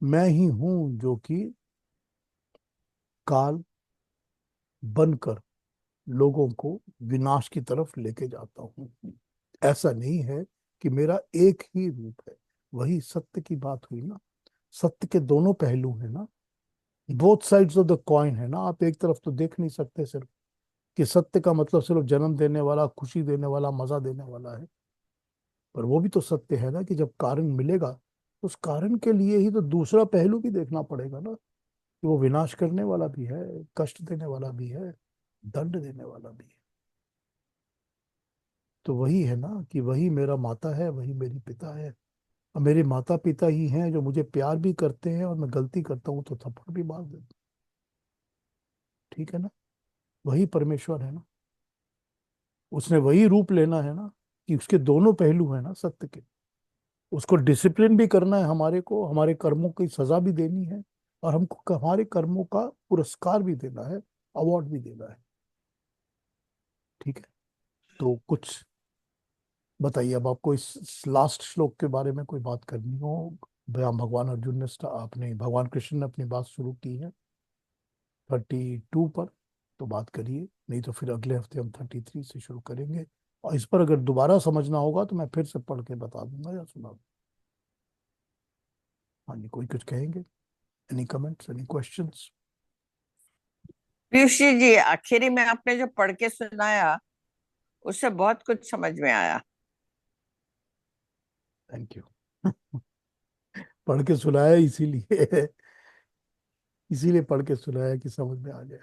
मैं ही हूं जो कि काल बनकर लोगों को विनाश की तरफ लेके जाता हूं। ऐसा नहीं है कि मेरा एक ही रूप है। वही सत्य की बात हुई ना, सत्य के दोनों पहलू है ना, both sides of the coin है ना। आप एक तरफ तो देख नहीं सकते सिर्फ, कि सत्य का मतलब सिर्फ जन्म देने वाला, खुशी देने वाला, मजा देने वाला है। पर वो भी तो सत्य है ना कि जब कारण मिलेगा, तो उस कारण के लिए ही तो दूसरा पहलू भी देखना पड़ेगा ना, कि वो विनाश करने वाला भी है, कष्ट देने वाला भी है, दंड देने वाला भी है। तो वही है ना, कि वही मेरा माता है, वही मेरी पिता है। और मेरे माता पिता ही हैं जो मुझे प्यार भी करते हैं, और मैं गलती करता हूँ तो थप्पड़ भी मार देते हैं। ठीक है ना, वही परमेश्वर है ना। उसने वही रूप लेना है ना, कि उसके दोनों पहलू है ना सत्य के। उसको डिसिप्लिन भी करना है हमारे को, हमारे कर्मों की सजा भी देनी है, और हमको हमारे कर्मों का पुरस्कार भी देना है, अवार्ड भी देना है। ठीक है, तो कुछ बताइए अब आपको इस लास्ट श्लोक के बारे में कोई बात करनी हो। भगवान अर्जुन ने अपने भगवान कृष्ण ने अपनी बात शुरू की है 32 पर, तो बात करिए, नहीं तो फिर अगले हफ्ते हम 33 से शुरू करेंगे। और इस पर अगर दोबारा समझना होगा तो मैं फिर से पढ़ के बता दूंगा या सुना दूंगा। हाँ जी, कोई कुछ कहेंगे? Any comments, any questions? Piyush ji, आखिरी में आपने जो पढ़ के सुनाया, उससे बहुत कुछ समझ में आया। Thank you. पढ़ के सुनाया इसीलिए, इसीलिए पढ़ के सुनाया कि समझ में आ जाए।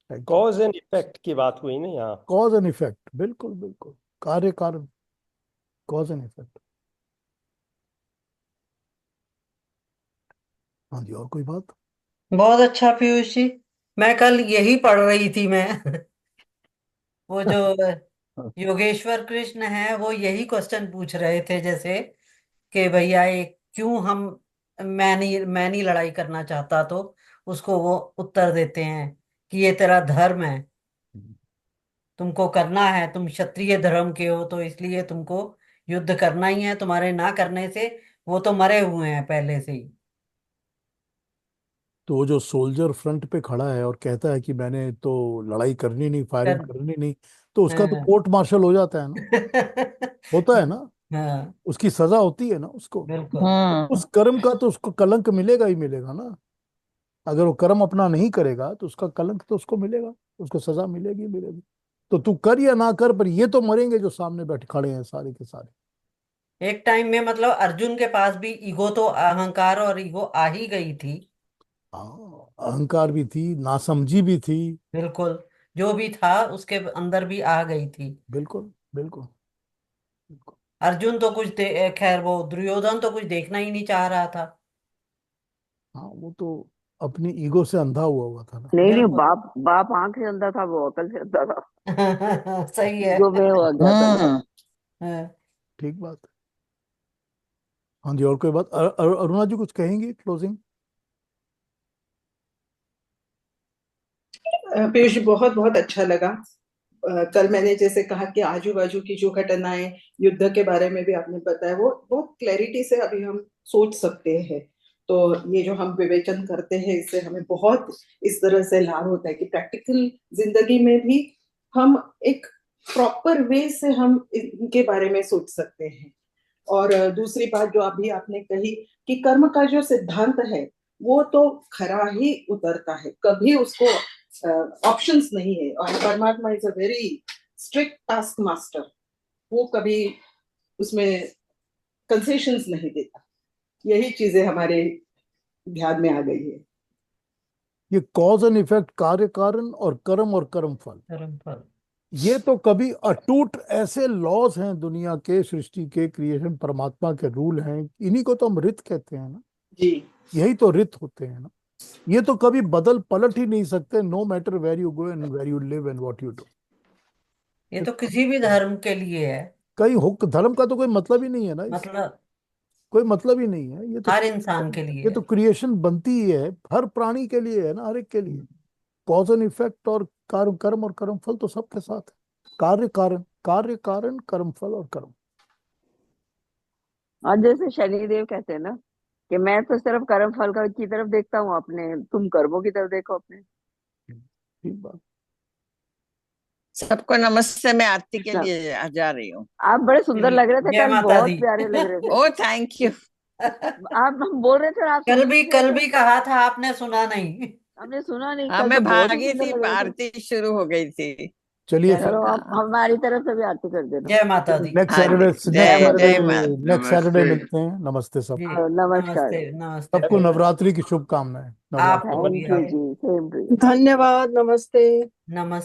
Thank you. Cause and effect की बात हुई ना यहाँ। कॉज एंड इफेक्ट, बिल्कुल बिल्कुल, कार्य कारण, कॉज एंड इफेक्ट। हाँ जी, और कोई बात? बहुत अच्छा पीयूष जी, मैं कल यही पढ़ रही थी मैं वो जो योगेश्वर कृष्ण है वो यही क्वेश्चन पूछ रहे थे, जैसे कि भैया एक क्यों हम, मैं नहीं लड़ाई करना चाहता, तो उसको वो उत्तर देते हैं कि ये तेरा धर्म है, तुमको करना है, तुम क्षत्रिय धर्म के हो तो इसलिए तुमको युद्ध करना ही है, तुम्हारे ना करने से वो तो मरे हुए हैं पहले से ही। तो वो जो सोल्जर फ्रंट पे खड़ा है और कहता है कि मैंने तो लड़ाई करनी नहीं, फायरिंग कर करनी नहीं, तो उसका तो हाँ कोर्ट मार्शल हो जाता है ना, होता है ना, हाँ उसकी सजा होती है ना उसको। बिल्कुल। उस कर्म का तो उसको कलंक मिलेगा ही मिलेगा ना। अगर वो कर्म अपना नहीं करेगा तो उसका कलंक तो उसको मिलेगा, उसको सजा मिलेगी ही मिलेगी। तो तू कर या ना कर, पर ये तो मरेंगे जो सामने बैठ खड़े हैं सारे के सारे। एक टाइम में मतलब अर्जुन के पास भी ईगो, तो अहंकार और ईगो आ ही गई थी। हाँ, अहंकार भी थी, नासमझी भी थी। बिल्कुल, जो भी था उसके अंदर भी आ गई थी। बिल्कुल बिल्कुल बिल्कुल। अर्जुन तो कुछ खैर वो दुर्योधन तो कुछ देखना ही नहीं चाह रहा था। हाँ, वो तो अपनी ईगो से अंधा हुआ था ना। नहीं नहीं, बिल्कुल। बाप बाप आंख से अंधा था, वो अकल से अंधा था। सही है। ईगो में हो गया था ना। हाँ। ठीक बात है। हाँ जी, और कोई बात? अरुणा जी कुछ कहेंगी क्लोजिंग? पीयूष जी, बहुत बहुत अच्छा लगा। कल मैंने जैसे कहा कि आजू बाजू की जो घटनाएं, युद्ध के बारे में भी आपने बताया, वो बहुत क्लैरिटी से अभी हम सोच सकते हैं। तो ये जो हम विवेचन करते हैं, इससे हमें बहुत इस तरह से लाभ होता है कि प्रैक्टिकल जिंदगी में भी हम एक प्रॉपर वे से हम इनके बारे में सोच सकते हैं। और दूसरी बात जो अभी आपने कही कि कर्म का जो सिद्धांत है वो तो खरा ही उतरता है, कभी उसको ऑप्शंस नहीं है। और परमात्मा is a very strict task master, वो कभी उसमें कंसेशंस नहीं देता। यही चीजें हमारे ध्यान में आ गई है। ये कॉज एंड इफेक्ट, कार्य कारण और कर्म फल, धर्मफल। ये तो कभी अटूट ऐसे लॉज हैं दुनिया के, सृष्टि के, क्रिएशन, परमात्मा के रूल हैं। इन्हीं को तो हम रित कहते हैं ना। जी। यही तो रित होते हैं ना। ये तो कभी बदल पलट ही नहीं सकते, no matter where you go and where you live and what you do. ये तो किसी भी धर्म के लिए है। कहीं हुक धर्म का तो कोई मतलब ही नहीं है ना इससे। मतलब कोई मतलब ही नहीं है। हर इंसान के लिए ये तो है। क्रिएशन बनती ही है, हर प्राणी के लिए है ना, हर एक के लिए। कॉज एंड इफेक्ट और कार्य कर्म और कर्म फल तो सबके साथ है। कार्य कारण कर्म फल और कर्म। और जैसे शनिदेव कहते हैं ना कि मैं तो सिर्फ कर्म फल का की तरफ देखता हूँ अपने, तुम कर्मों की तरफ देखो अपने। ठीक बात। सबको नमस्ते, मैं आरती के कृष्णा, लिए जा रही हूँ। आप बड़े सुंदर चलिए, लग रहे थे जय कल, माता बहुत दी। प्यारे लग रहे थे। ओ थैंक यू। आप हम बोल रहे थे और आप सुन ही नहीं रहे कल थे। भी कहा था, आपने सुना नहीं। आपने सुना नहीं, हाँ कल तो मैं बहुत ही भागी सुंदर थी, लग रहे थे। आरती शुरू हो गई थी। चलिए फिर चलो, आप हाँ हमारी तरफ से भी आरती कर देना। जय माता दी। नेक्स्ट हाँ सैटरडे, जी, जय जय जय माता माँ, दी। नेक्स्ट सैटरडे नमस्ते। मिलते हैं। नमस्ते जी, सबको। नमस्कार। नमस्ते नमस्ते सबको भैया। नवरात्रि की शुभकामनाएं। नवरात्रि। आपको भी थैंक यू आपको। जी, सेम टू यू। धन्यवाद, नमस्ते। नमस्ते।